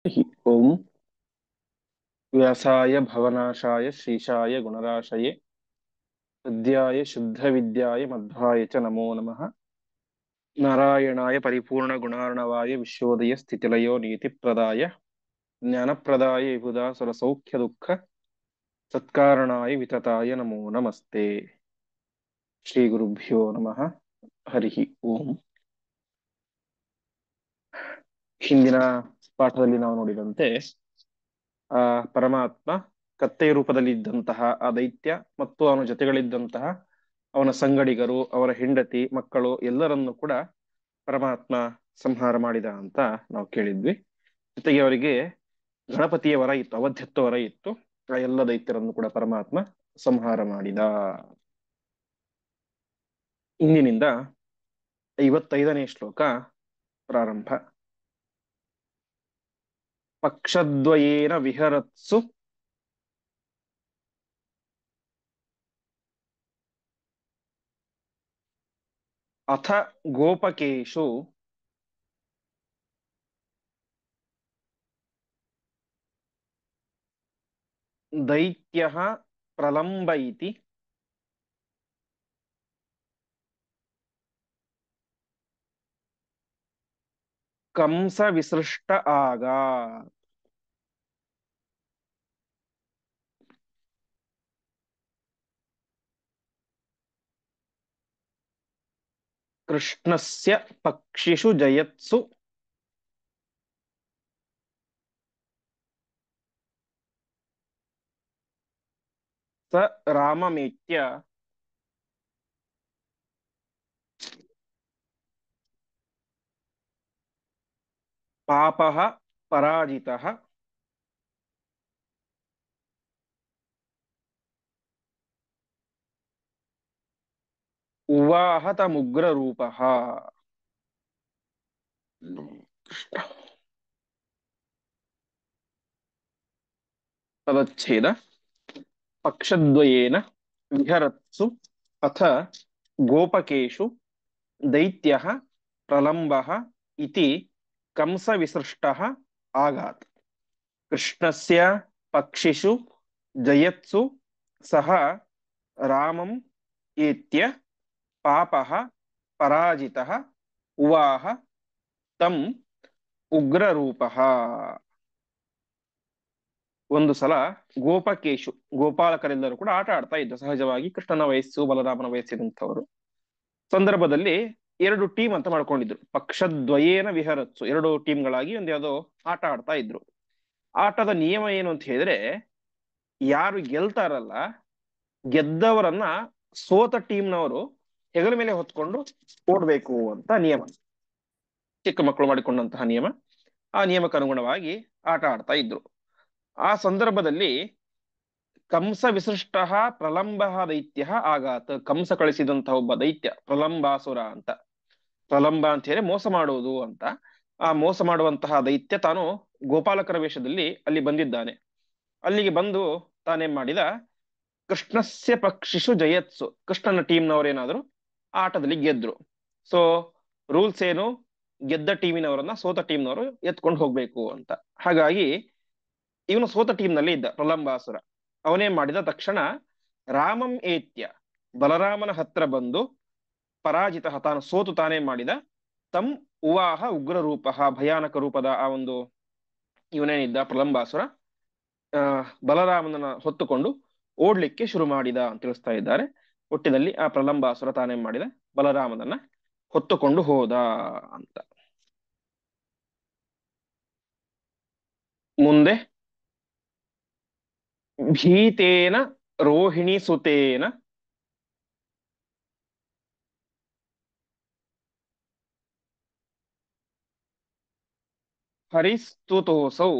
ओम व्यासाय भवनाशाय श्रीशाय गुणराशये हृद्याय शुद्धविद्याय मध्वाय च नमो नमः। नारायणाय परिपूर्णगुणार्णवाय विश्वोदय स्थितिलयो नीतिप्रदाय ज्ञानप्रदाय विबुधा सुरसौख्यदुःख सत्कारणाय वितताय नमो नमस्ते। श्रीगुरुभ्यो नमः। हरिः ಓಂ. ಹಿಂದಿನ ಪಾಠದಲ್ಲಿ ನಾವು ನೋಡಿದಂತೆ ಆ ಪರಮಾತ್ಮ ಕತ್ತೆಯ ರೂಪದಲ್ಲಿ ಇದ್ದಂತಹ ಆ ದೈತ್ಯ ಮತ್ತು ಅವನ ಜೊತೆಗಳಿದ್ದಂತಹ ಅವನ ಸಂಗಡಿಗರು, ಅವರ ಹೆಂಡತಿ, ಮಕ್ಕಳು ಎಲ್ಲರನ್ನು ಕೂಡ ಪರಮಾತ್ಮ ಸಂಹಾರ ಮಾಡಿದ ಅಂತ ನಾವು ಕೇಳಿದ್ವಿ. ಜೊತೆಗೆ ಅವರಿಗೆ ಗಣಪತಿಯ ವರ ಇತ್ತು, ಅವಧ್ಯತ್ವ ವರ ಇತ್ತು. ಆ ಎಲ್ಲ ದೈತ್ಯರನ್ನು ಕೂಡ ಪರಮಾತ್ಮ ಸಂಹಾರ ಮಾಡಿದ. ಇಂದಿನಿಂದ 55ನೇ ಶ್ಲೋಕ ಪ್ರಾರಂಭ. ಪಕ್ಷದ್ವಯೇನ ವಿಹರತ್ಸು ಅಥ ಗೋಪಕೇಶು ದೈತ್ಯಃ ಪ್ರಲಂಬ ಇತಿ ಕಂಸ ವಿಸೃಷ್ಟ ಆಗ. ಕೃಷ್ಣಸ್ಯ ಪಕ್ಷಿಷು ಜಯತ್ಸು ಸ ರಾಮಮೇತ್ಯ ಪಾಪಃ ಪರಾಜಿತಃ ಉವಾಹತಮುಗ್ರ ರೂಪಃ. ಪದಚ್ಛೇದ. ಪಕ್ಷದ್ವಯೇನ ವಿಹರತ್ಸು ಅಥ ಗೋಪಕೇಶು ದೈತ್ಯಃ ಪ್ರಲಂಬಃ ಇತಿ ಕಂಸ ವಿಸೃಷ್ಟಃ ಆಗಾತ್. ಕೃಷ್ಣಸ್ಯ ಪಕ್ಷಿಷು ಜಯತ್ಸು ಸಹ ರಾಮಂ ಏತ್ಯ ಪಾಪಃ ಪರಾಜಿತಃ ಉವಾಹ ತಂ ಉಗ್ರರೂಪಃ. ಒಂದು ಸಲ ಗೋಪಕೇಶು, ಗೋಪಾಲಕರೆಲ್ಲರೂ ಕೂಡ ಆಟ ಆಡ್ತಾ ಇದ್ದರು. ಸಹಜವಾಗಿ ಕೃಷ್ಣನ ವಯಸ್ಸು, ಬಲರಾಮನ ವಯಸ್ಸಿನಂಥವರು ಸಂದರ್ಭದಲ್ಲಿ ಎರಡು ಟೀಮ್ ಅಂತ ಮಾಡ್ಕೊಂಡಿದ್ರು. ಪಕ್ಷದ್ವಯೇನ ವಿಹರತ್ಸು, ಎರಡು ಟೀಮ್ಗಳಾಗಿ ಒಂದು ಯಾವುದೋ ಆಟ ಆಡ್ತಾ ಇದ್ರು. ಆಟದ ನಿಯಮ ಏನು ಅಂತ ಹೇಳಿದ್ರೆ, ಯಾರು ಗೆಲ್ತಾರಲ್ಲ, ಗೆದ್ದವರನ್ನ ಸೋತ ಟೀಮ್ನವರು ಹೆಗಲ ಮೇಲೆ ಹೊತ್ಕೊಂಡು ಓಡ್ಬೇಕು ಅಂತ ನಿಯಮ. ಚಿಕ್ಕ ಮಕ್ಕಳು ಮಾಡಿಕೊಂಡಂತಹ ನಿಯಮ. ಆ ನಿಯಮಕ್ಕೆ ಅನುಗುಣವಾಗಿ ಆಟ ಆಡ್ತಾ ಇದ್ರು. ಆ ಸಂದರ್ಭದಲ್ಲಿ ಕಂಸ ವಿಸೃಷ್ಟ ಪ್ರಲಂಬ ದೈತ್ಯ ಆಗಾತ್. ಕಂಸ ಕಳಿಸಿದಂತಹ ಒಬ್ಬ ದೈತ್ಯ, ಪ್ರಲಂಬಾಸುರ ಅಂತ. ಪ್ರಲಂಬ ಅಂತ ಹೇಳಿ ಮೋಸ ಮಾಡುವುದು ಅಂತ. ಆ ಮೋಸ ಮಾಡುವಂತಹ ದೈತ್ಯ ತಾನು ಗೋಪಾಲಕರ ವೇಷದಲ್ಲಿ ಅಲ್ಲಿ ಬಂದಿದ್ದಾನೆ. ಅಲ್ಲಿಗೆ ಬಂದು ತಾನೇನ್ ಮಾಡಿದ, ಕೃಷ್ಣಸ್ಯ ಪಕ್ಷಿಷು ಜಯತ್ಸು, ಕೃಷ್ಣನ ಟೀಮ್ನವರೇನಾದ್ರು ಆಟದಲ್ಲಿ ಗೆದ್ರು. ಸೊ ರೂಲ್ಸ್ ಏನು, ಗೆದ್ದ ಟೀಮಿನವರನ್ನ ಸೋತ ಟೀಮ್ನವರು ಎತ್ಕೊಂಡು ಹೋಗ್ಬೇಕು ಅಂತ. ಹಾಗಾಗಿ ಇವನು ಸೋತ ಟೀಮ್ನಲ್ಲಿ ಇದ್ದ ಪ್ರಲಂಬಾಸುರ. ಅವನೇನ್ ಮಾಡಿದ, ತಕ್ಷಣ ರಾಮಂ ಏತ್ಯ, ಬಲರಾಮನ ಹತ್ರ ಬಂದು ಪರಾಜಿತ, ತಾನು ಸೋತು ತಾನೇನ್ ಮಾಡಿದ, ತಂ ಉವಾಹ ಉಗ್ರ ರೂಪ, ಭಯಾನಕ ರೂಪದ ಆ ಒಂದು ಇವನೇನಿದ್ದ ಪ್ರಲಂಬಾಸುರ ಬಲರಾಮನನ್ನ ಹೊತ್ತುಕೊಂಡು ಓಡ್ಲಿಕ್ಕೆ ಶುರು ಮಾಡಿದ ಅಂತ ತಿಳಿಸ್ತಾ ಇದ್ದಾರೆ. ಒಟ್ಟಿನಲ್ಲಿ ಆ ಪ್ರಲಂಬಾಸುರ ತಾನೇನ್ ಮಾಡಿದ, ಬಲರಾಮನನ್ನ ಹೊತ್ತುಕೊಂಡು ಹೋದ ಅಂತ. ಮುಂದೆ ಭೀತೇನ ರೋಹಿಣಿ ಸುತೇನ ಹರಿಸ್ತುತೋಸೌ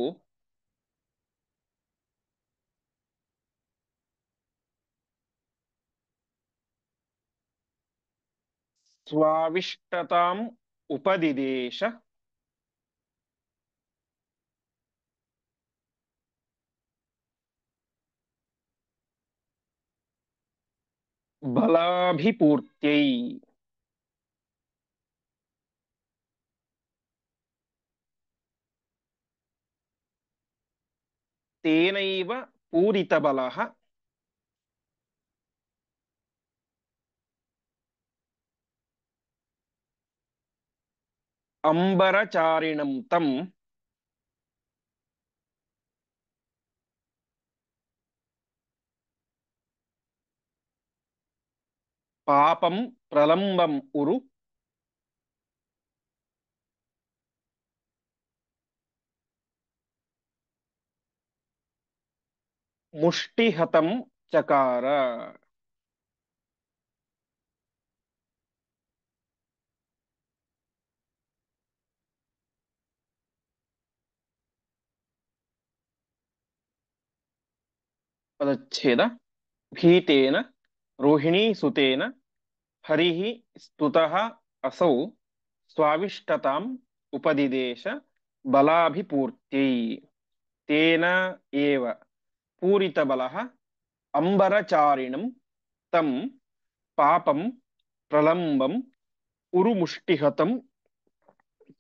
ಸ್ವಾವಿಷ್ಟತಾಂ ಉಪದಿದೇಶ ಬಲಾಭಿಪೂರ್ತ್ಯೈ. ತೇನೈವ ಪೂರಿತ ಬಲಃ ಅಂಬರಚಾರಿಣಂ ತಂ ಪಾಪಂ ಪ್ರಲಂಬಂ ಉರು ಮುಷ್ಟಿಹತಂ ಚಕಾರ. ಪದಚ್ಛೇದ. ಭೀತೇನ ರೋಹಿಣೀ ಸುತೇನ ಹರಿಃ ಸ್ತುತಃ ಅಸೌ ಸ್ವಾವಿಷ್ಟತಾಂ ಉಪದಿದೇಶ ಬಲಾಭಿಪೂರ್ತ್ಯೈ ತೇನ ಏವ ಪೂರಿತ ಬಲಃ ಅಂಬರಚಾರಿಣಂ ತಂ ಪಾಪಂ ಪ್ರಲಂಬಂ ಉರುಮುಷ್ಟಿಹತಂ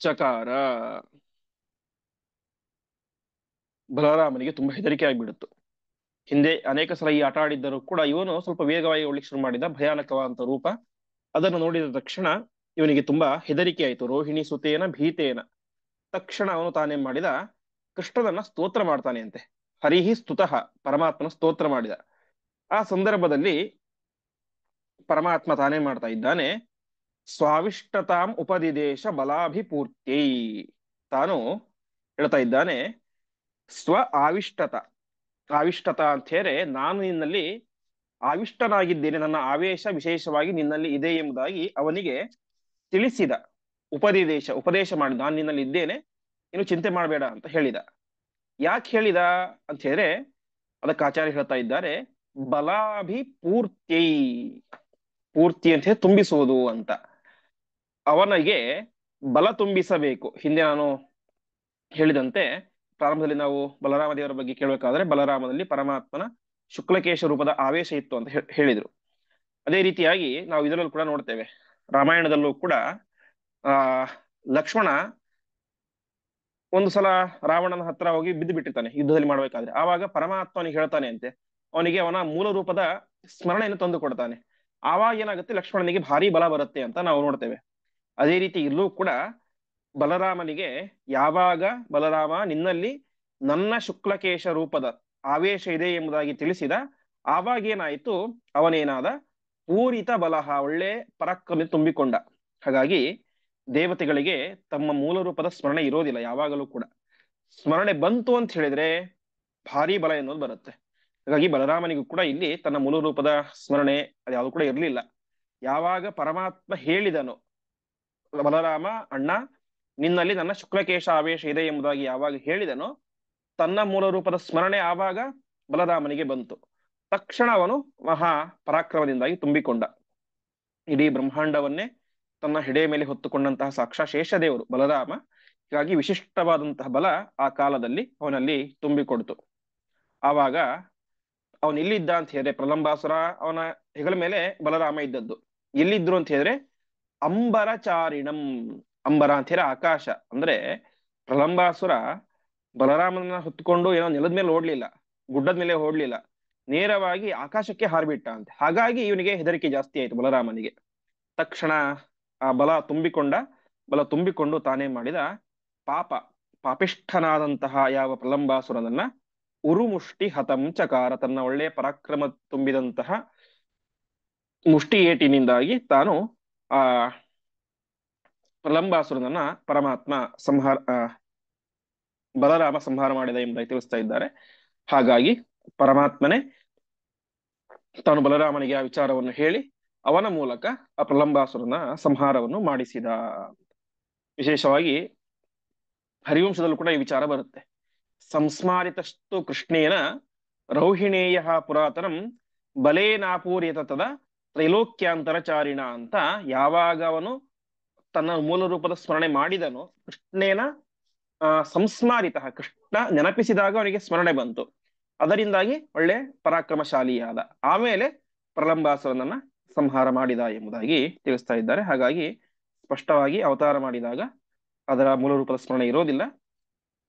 ಚಕಾರ. ಬಲರಾಮನಿಗೆ ತುಂಬಾ ಹೆದರಿಕೆ ಆಗಿಬಿಡುತ್ತು. ಹಿಂದೆ ಅನೇಕ ಸಲ ಈ ಆಟ ಆಡಿದ್ದರೂ ಕೂಡ ಇವನು ಸ್ವಲ್ಪ ವೇಗವಾಗಿ ಓಡ್ಲಿಕ್ಕೆ ಶುರು ಮಾಡಿದ, ಭಯಾನಕವಾದಂತ ರೂಪ. ಅದನ್ನು ನೋಡಿದ ತಕ್ಷಣ ಇವನಿಗೆ ತುಂಬಾ ಹೆದರಿಕೆ ಆಯಿತು. ರೋಹಿಣಿ ಸುತೇನ ಭೀತೇನ. ತಕ್ಷಣ ಅವನು ತಾನೇನ್ ಮಾಡಿದ, ಕೃಷ್ಣನನ್ನ ಸ್ತೋತ್ರ ಮಾಡ್ತಾನೆ ಅಂತೆ. ಹರಿಹಿ ಸ್ತುತಃ, ಪರಮಾತ್ಮನ ಸ್ತೋತ್ರ ಮಾಡಿದ. ಆ ಸಂದರ್ಭದಲ್ಲಿ ಪರಮಾತ್ಮ ತಾನೇ ಮಾಡ್ತಾ ಇದ್ದಾನೆ, ಸ್ವಾವಿಷ್ಟತಾಂ ಉಪದಿದೇಶ ಬಲಾಭಿಪೂರ್ತ್ಯೈ. ತಾನು ಹೇಳ್ತಾ ಇದ್ದಾನೆ, ಸ್ವ ಆವಿಷ್ಟತ. ಆವಿಷ್ಟತ ಅಂತ ಹೇಳಿ ನಾನು ನಿನ್ನಲ್ಲಿ ಆವಿಷ್ಟನಾಗಿದ್ದೇನೆ, ನನ್ನ ಆವೇಶ ವಿಶೇಷವಾಗಿ ನಿನ್ನಲ್ಲಿ ಇದೆ ಎಂಬುದಾಗಿ ಅವನಿಗೆ ತಿಳಿಸಿದ. ಉಪದೇಶ ಮಾಡಿ, ನಾನು ನಿನ್ನಲ್ಲಿ ಇದ್ದೇನೆ, ಇನ್ನು ಚಿಂತೆ ಮಾಡಬೇಡ ಅಂತ ಹೇಳಿದ. ಯಾಕೆ ಹೇಳಿದ ಅಂತ ಹೇಳಿದ್ರೆ ಅದಕ್ಕೆ ಆಚಾರ್ಯ ಹೇಳ್ತಾ ಇದ್ದಾರೆ, ಬಲಾಭಿಪೂರ್ತ್ಯೈ. ಪೂರ್ತಿ ಅಂತ ಹೇಳಿ ತುಂಬಿಸುವುದು ಅಂತ. ಅವನಿಗೆ ಬಲ ತುಂಬಿಸಬೇಕು. ಹಿಂದೆ ನಾನು ಹೇಳಿದಂತೆ ಪ್ರಾರಂಭದಲ್ಲಿ ನಾವು ಬಲರಾಮ ದೇವರ ಬಗ್ಗೆ ಕೇಳಬೇಕಾದ್ರೆ ಬಲರಾಮನಲ್ಲಿ ಪರಮಾತ್ಮನ ಶುಕ್ಲಕೇಶ ರೂಪದ ಆವೇಶ ಇತ್ತು ಅಂತ ಹೇಳಿದ್ರು. ಅದೇ ರೀತಿಯಾಗಿ ನಾವು ಇದರಲ್ಲೂ ಕೂಡ ನೋಡ್ತೇವೆ. ರಾಮಾಯಣದಲ್ಲೂ ಕೂಡ ಲಕ್ಷ್ಮಣ ಒಂದು ಸಲ ರಾವಣನ ಹತ್ರ ಹೋಗಿ ಬಿದ್ದು ಬಿಟ್ಟಿರ್ತಾನೆ ಯುದ್ಧದಲ್ಲಿ ಮಾಡ್ಬೇಕಾದ್ರೆ. ಆವಾಗ ಪರಮಾತ್ಮ ಅವನಿಗೆ ಹೇಳ್ತಾನೆ ಅಂತೆ, ಅವನಿಗೆ ಅವನ ಮೂಲ ರೂಪದ ಸ್ಮರಣೆಯನ್ನು ತಂದು ಕೊಡ್ತಾನೆ. ಆವಾಗ ಏನಾಗುತ್ತೆ, ಲಕ್ಷ್ಮಣನಿಗೆ ಭಾರಿ ಬಲ ಬರುತ್ತೆ ಅಂತ ನಾವು ನೋಡ್ತೇವೆ. ಅದೇ ರೀತಿ ಇಲ್ಲೂ ಕೂಡ ಬಲರಾಮನಿಗೆ ಯಾವಾಗ ಬಲರಾಮ ನಿನ್ನಲ್ಲಿ ನನ್ನ ಶುಕ್ಲಕೇಶ ರೂಪದ ಆವೇಶ ಇದೆ ಎಂಬುದಾಗಿ ತಿಳಿಸಿದ, ಆವಾಗ ಏನಾಯಿತು, ಅವನೇನಾದ ಪೂರಿತ ಬಲಹ, ಒಳ್ಳೆ ಪರಾಕ್ರಮ ತುಂಬಿಕೊಂಡ. ಹಾಗಾಗಿ ದೇವತೆಗಳಿಗೆ ತಮ್ಮ ಮೂಲ ರೂಪದ ಸ್ಮರಣೆ ಇರೋದಿಲ್ಲ. ಯಾವಾಗಲೂ ಕೂಡ ಸ್ಮರಣೆ ಬಂತು ಅಂತ ಹೇಳಿದ್ರೆ ಭಾರಿ ಬಲ ಎನ್ನುವುದು ಬರುತ್ತೆ. ಹಾಗಾಗಿ ಬಲರಾಮನಿಗೂ ಕೂಡ ಇಲ್ಲಿ ತನ್ನ ಮೂಲ ರೂಪದ ಸ್ಮರಣೆ ಅದ್ಯಾವುದು ಕೂಡ ಇರಲಿಲ್ಲ. ಯಾವಾಗ ಪರಮಾತ್ಮ ಹೇಳಿದನು, ಬಲರಾಮ ಅಣ್ಣ ನಿನ್ನಲ್ಲಿ ನನ್ನ ಶುಕ್ಲಕೇಶ ಆವೇಶ ಇದೆ ಎಂಬುದಾಗಿ ಯಾವಾಗ ಹೇಳಿದನೋ, ತನ್ನ ಮೂಲ ರೂಪದ ಸ್ಮರಣೆ ಆವಾಗ ಬಲರಾಮನಿಗೆ ಬಂತು. ತಕ್ಷಣ ಅವನು ಮಹಾ ಪರಾಕ್ರಮದಿಂದಾಗಿ ತುಂಬಿಕೊಂಡ. ಇಡೀ ಬ್ರಹ್ಮಾಂಡವನ್ನೇ ತನ್ನ ಹೆಡೆ ಮೇಲೆ ಹೊತ್ತುಕೊಂಡಂತಹ ಸಾಕ್ಷಾ ಶೇಷದೇವರು ಬಲರಾಮ. ಹೀಗಾಗಿ ವಿಶಿಷ್ಟವಾದಂತಹ ಬಲ ಆ ಕಾಲದಲ್ಲಿ ಅವನಲ್ಲಿ ತುಂಬಿಕೊಡ್ತು. ಆವಾಗ ಅವನು ಇಲ್ಲಿದ್ದ ಅಂತ ಹೇಳಿದ್ರೆ, ಪ್ರಲಂಬಾಸುರ ಅವನ ಹೆಗಲ ಮೇಲೆ ಬಲರಾಮ ಇದ್ದದ್ದು. ಎಲ್ಲಿದ್ರು ಅಂತ ಹೇಳಿದ್ರೆ ಅಂಬರಚಾರಿಣಂ. ಅಂಬರ ಅಂತ ಹೇಳಿ ಆಕಾಶ. ಅಂದ್ರೆ ಪ್ರಲಂಬಾಸುರ ಬಲರಾಮನ ಹೊತ್ಕೊಂಡು ಏನೋ ನೆಲದ ಮೇಲೆ ಓಡ್ಲಿಲ್ಲ, ಗುಡ್ಡದ ಮೇಲೆ ಓಡ್ಲಿಲ್ಲ, ನೇರವಾಗಿ ಆಕಾಶಕ್ಕೆ ಹಾರ್ಬಿಟ್ಟ ಅಂತ. ಹಾಗಾಗಿ ಇವನಿಗೆ ಹೆದರಿಕೆ ಜಾಸ್ತಿ ಆಯ್ತು ಬಲರಾಮನಿಗೆ. ತಕ್ಷಣ ಆ ಬಲ ತುಂಬಿಕೊಂಡು ತಾನೇ ಮಾಡಿದ, ಪಾಪಿಷ್ಠನಾದಂತಹ ಯಾವ ಪ್ರಲಂಬಾಸುರನನ್ನ ಉರುಮುಷ್ಟಿ ಹತಂ ಚಕಾರ, ತನ್ನ ಒಳ್ಳೆಯ ಪರಾಕ್ರಮ ತುಂಬಿದಂತಹ ಮುಷ್ಟಿ ಏಟಿನಿಂದಾಗಿ ತಾನು ಆ ಪ್ರಲಂಬಾಸುರನನ್ನ ಪರಮಾತ್ಮ ಬಲರಾಮ ಸಂಹಾರ ಮಾಡಿದ ಎಂಬುದಾಗಿ ತಿಳಿಸ್ತಾ ಇದ್ದಾರೆ. ಹಾಗಾಗಿ ಪರಮಾತ್ಮನೇ ತಾನು ಬಲರಾಮನಿಗೆ ಆ ವಿಚಾರವನ್ನು ಹೇಳಿ ಅವನ ಮೂಲಕ ಆ ಪ್ರಲಂಬಾಸುರನ ಸಂಹಾರವನ್ನು ಮಾಡಿಸಿದ. ವಿಶೇಷವಾಗಿ ಹರಿವಂಶದಲ್ಲೂ ಕೂಡ ಈ ವಿಚಾರ ಬರುತ್ತೆ. ಸಂಸ್ಮಾರಿತಸ್ತು ಕೃಷ್ಣೇನ ರೌಹಿಣೇಯ ಪುರಾತನಂ ಬಲೇನಾಪೂರ್ಯತ ತದ ತ್ರೈಲೋಕ್ಯಾಂತರಚಾರಿಣ ಅಂತ. ಯಾವಾಗ ಅವನು ತನ್ನ ಮೂಲ ರೂಪದ ಸ್ಮರಣೆ ಮಾಡಿದನು, ಕೃಷ್ಣೇನ ಸಂಸ್ಮಾರಿತ, ಕೃಷ್ಣ ನೆನಪಿಸಿದಾಗ ಅವನಿಗೆ ಸ್ಮರಣೆ ಬಂತು, ಅದರಿಂದಾಗಿ ಒಳ್ಳೆ ಪರಾಕ್ರಮಶಾಲಿಯಾದ. ಆಮೇಲೆ ಪ್ರಲಂಬಾಸುರನನ್ನ ಸಂಹಾರ ಮಾಡಿದ ಎಂಬುದಾಗಿ ತಿಳಿಸ್ತಾ ಇದ್ದಾರೆ. ಹಾಗಾಗಿ ಸ್ಪಷ್ಟವಾಗಿ ಅವತಾರ ಮಾಡಿದಾಗ ಅದರ ಮೂಲ ರೂಪದ ಸ್ಮರಣೆ ಇರೋದಿಲ್ಲ.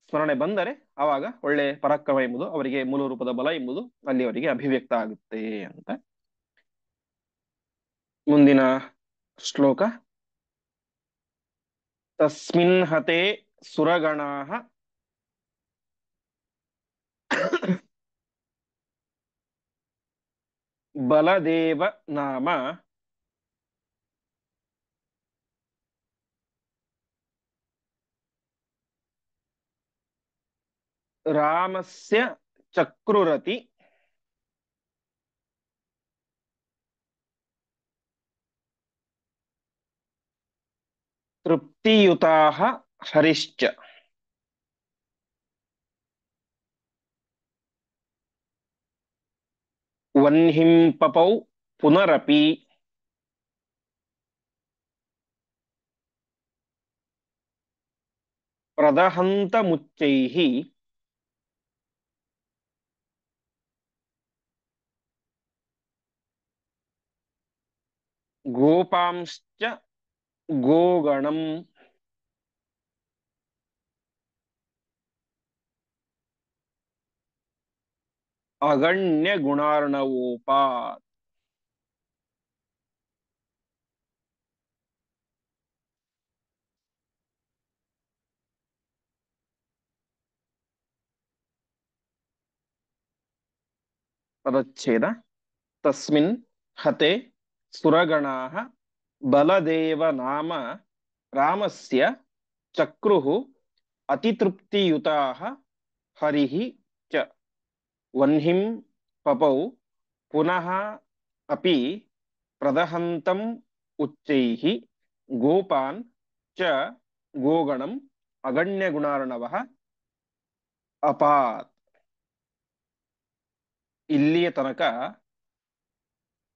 ಸ್ಮರಣೆ ಬಂದರೆ ಆವಾಗ ಒಳ್ಳೆ ಪರಾಕ್ರಮ ಎಂಬುದು ಅವರಿಗೆ ಮೂಲ ರೂಪದ ಬಲ ಎಂಬುದು ಅಲ್ಲಿ ಅವರಿಗೆ ಅಭಿವ್ಯಕ್ತ ಆಗುತ್ತೆ ಅಂತ. ಮುಂದಿನ ಶ್ಲೋಕ. ತಸ್ಮಿನ್ ಹತೆ ಸುರಗಣಾಃ ಬಲದೇವ ನಾಮ ರಾಮಸ್ಯ ಚಕ್ರುರತಿ ತೃಪ್ತಿಯುತಾಃ ಹರಿಶ್ಚ. ವನ್ಹಿಂ ಪಪೌ ಪುನರಪಿ ಪ್ರದಹಂತ ಮುಚ್ಚೈಃ ಗೋಪಾಂಶ್ಚ ಗೋಗಣಂ. ಅಗಣ್ಯ ಗುಣಾರ್ಣವೋಪಾತ್. ಪದಚ್ಛೇದ. ತಸ್ಮಿನ್ ಹತೆ ಸುರಗಣಾಃ ಬಲದೇವ ನಾಮ ರಾಮಸ್ಯ ಚಕ್ರುಃ ಅತಿತೃಪ್ತಿಯುತಾಃ ಹರಿಃ ಚ. ವನ್ಹಿಂ ಪಪೌ ಪುನಃ ಅಪಿ ಪ್ರದಹಂತಂ ಉಚ್ಚೈಃ ಗೋಪಾನ್ ಚ ಗೋಗಣಂ ಅಗಣ್ಯಗುಣಾರ್ಣವಃ ಅಪಾತ್. ಇಲ್ಲಿಯ ತನಕ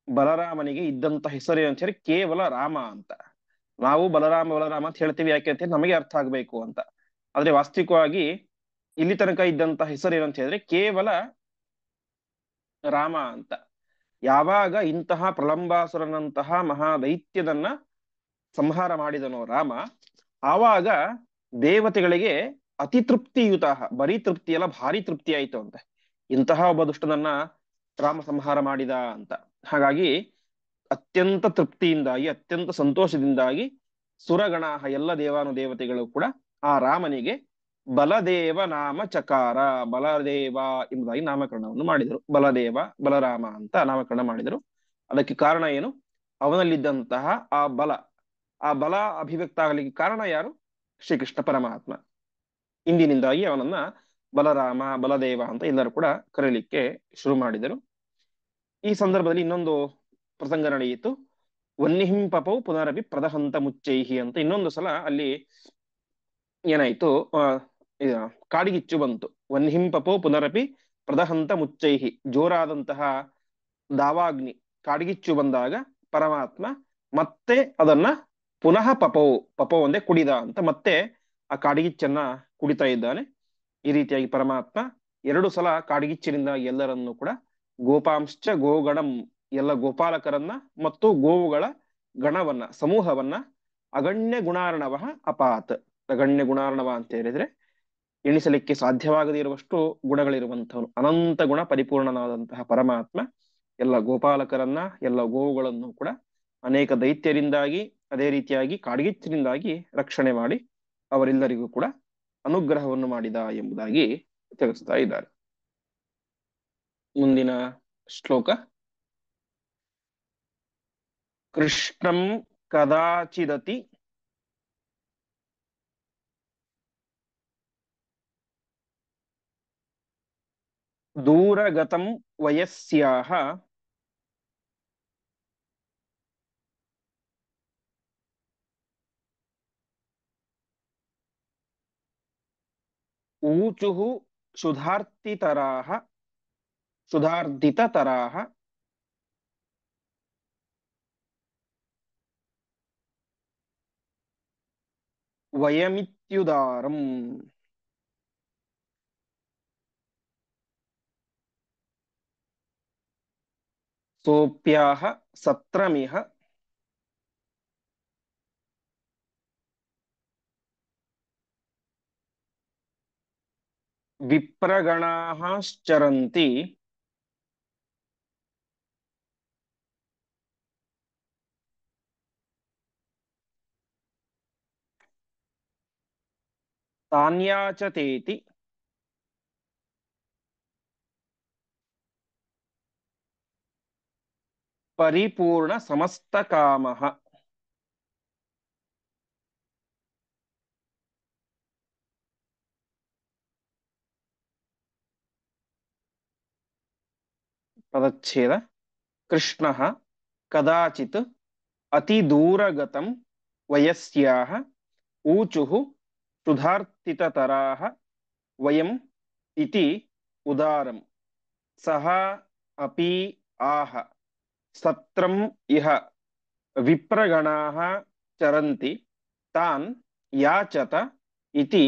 ಬಲರಾಮನಿಗೆ ಇದ್ದಂತ ಹೆಸರು ಏನಂತ ಹೇಳಿ ಕೇವಲ ರಾಮ ಅಂತ. ನಾವು ಬಲರಾಮ ಬಲರಾಮ ಅಂತ ಹೇಳ್ತೀವಿ, ಯಾಕೆ ಅಂತ ನಮಗೆ ಅರ್ಥ ಆಗ್ಬೇಕು ಅಂತ. ಆದ್ರೆ ವಾಸ್ತವಿಕವಾಗಿ ಇಲ್ಲಿ ತನಕ ಇದ್ದಂತ ಹೆಸರು ಏನಂತ ಹೇಳಿದ್ರೆ ಕೇವಲ ರಾಮ ಅಂತ. ಯಾವಾಗ ಇಂತಹ ಪ್ರಲಂಬಾಸುರನಂತಹ ಮಹಾದೈತ್ಯದನ್ನ ಸಂಹಾರ ಮಾಡಿದನೋ ರಾಮ, ಆವಾಗ ದೇವತೆಗಳಿಗೆ ಅತಿ ತೃಪ್ತಿಯುತ, ಬರೀ ತೃಪ್ತಿ ಅಲ್ಲ ಭಾರಿ ತೃಪ್ತಿ ಆಯ್ತು ಅಂತ. ಇಂತಹ ಒಬ್ಬ ದುಷ್ಟನನ್ನ ರಾಮ ಸಂಹಾರ ಮಾಡಿದ ಅಂತ. ಹಾಗಾಗಿ ಅತ್ಯಂತ ತೃಪ್ತಿಯಿಂದಾಗಿ ಅತ್ಯಂತ ಸಂತೋಷದಿಂದಾಗಿ ಸುರಗಣ ಎಲ್ಲ ದೇವಾನುದೇವತೆಗಳು ಕೂಡ ಆ ರಾಮನಿಗೆ ಬಲದೇವ ನಾಮ ಚಕಾರ, ಬಲದೇವ ಎಂಬುದಾಗಿ ನಾಮಕರಣವನ್ನು ಮಾಡಿದರು. ಬಲದೇವ ಬಲರಾಮ ಅಂತ ನಾಮಕರಣ ಮಾಡಿದರು. ಅದಕ್ಕೆ ಕಾರಣ ಏನು? ಅವನಲ್ಲಿದ್ದಂತಹ ಆ ಬಲ ಅಭಿವ್ಯಕ್ತ ಆಗಲಿಕ್ಕೆ ಕಾರಣ ಯಾರು? ಶ್ರೀಕೃಷ್ಣ ಪರಮಾತ್ಮ. ಇಂದಿನಿಂದಾಗಿ ಅವನನ್ನ ಬಲರಾಮ ಬಲದೇವ ಅಂತ ಎಲ್ಲರೂ ಕೂಡ ಕರೀಲಿಕ್ಕೆ ಶುರು ಮಾಡಿದರು. ಈ ಸಂದರ್ಭದಲ್ಲಿ ಇನ್ನೊಂದು ಪ್ರಸಂಗ ನಡೆಯಿತು. ವನ್ನಿಹಿಂ ಪಪೌ ಪುನರಪಿ ಪ್ರದಹಂತ ಮುಚ್ಚೈಹಿ ಅಂತ ಇನ್ನೊಂದು ಸಲ ಅಲ್ಲಿ ಏನಾಯ್ತು, ಕಾಡಿಗಿಚ್ಚು ಬಂತು. ವನ್ಹಿಂ ಪಪೌ ಪುನರಪಿ ಪ್ರದಹಂತ ಮುಚ್ಚೈಹಿ, ಜೋರಾದಂತಹ ದಾವಾಗ್ನಿ ಕಾಡ್ಗಿಚ್ಚು ಬಂದಾಗ ಪರಮಾತ್ಮ ಮತ್ತೆ ಅದನ್ನ ಪುನಃ ಪಪೌ ಒಂದೇ ಕುಡಿದ ಅಂತ ಮತ್ತೆ ಆ ಕಾಡ್ಗಿಚ್ಚನ್ನ ಕುಡಿತಾ ಇದ್ದಾನೆ. ಈ ರೀತಿಯಾಗಿ ಪರಮಾತ್ಮ 2 ಸಲ ಕಾಡ್ಗಿಚ್ಚಿನಿಂದ ಎಲ್ಲರನ್ನು ಕೂಡ ಗೋಪಾಂಶ್ಚ ಗೋಗಣಂ, ಎಲ್ಲ ಗೋಪಾಲಕರನ್ನ ಮತ್ತು ಗೋವುಗಳ ಗಣವನ್ನ ಸಮೂಹವನ್ನ ಅಗಣ್ಯ ಗುಣಾರ್ಣವ ಅಪಾತ್. ಅಗಣ್ಯ ಗುಣಾರ್ಣವ ಅಂತ ಹೇಳಿದ್ರೆ ಎಣಿಸಲಿಕ್ಕೆ ಸಾಧ್ಯವಾಗದೇ ಇರುವಷ್ಟು ಗುಣಗಳಿರುವಂತವನು, ಅನಂತ ಗುಣ ಪರಿಪೂರ್ಣನಾದಂತಹ ಪರಮಾತ್ಮ ಎಲ್ಲ ಗೋಪಾಲಕರನ್ನ ಎಲ್ಲ ಗೋವುಗಳನ್ನು ಕೂಡ ಅನೇಕ ದೈತ್ಯರಿಂದಾಗಿ ಅದೇ ರೀತಿಯಾಗಿ ಕಾಡ್ಗಿಚ್ಚಿನಿಂದಾಗಿ ರಕ್ಷಣೆ ಮಾಡಿ ಅವರೆಲ್ಲರಿಗೂ ಕೂಡ ಅನುಗ್ರಹವನ್ನು ಮಾಡಿದ ಎಂಬುದಾಗಿ ತಿಳಿಸ್ತಾ ಇದ್ದಾರೆ. ಮುಂದಿನ ಶ್ಲೋಕ. ಕೃಷ್ಣಂ ಕದಾಚಿದತಿ ದೂರಗತಂ ವಯಸ್ಯಾಹ ಊಚುಃ ಕ್ಷುಧಾರ್ಧಿತತರಾಹ ವಯಮಿತ್ಯುದಾರಂ. ಸೋಪ್ಯಾಹ ಸತ್ರಮಿಹ ವಿಪ್ರಗಣಾಶ್ಚರಂತಿ ತಾನ್ಯಾಚತೇತಿ ಪರಿಪೂರ್ಣ ಸಮಸ್ತ ಕಾಮಃ. ಪದಚ್ಛೇದ. ಕೃಷ್ಣಃ ಕದಾಚಿತ್ ಅತಿದೂರಗತಂ ವಯಸ್ಯಾಃ ಊಚುಃ ಸುಧಾರ್ತಿತತರಾಃ ವಯಂ ಇತಿ ಉದಾರಂ ಸಹ ಅಪಿ ಆಹ ಸತ್ರಂ ಇಹ ವಿಪ್ರಗಣಾಃ ಚರಂತಿ ತಾನ್ ಯಾಚತ ಇತಿ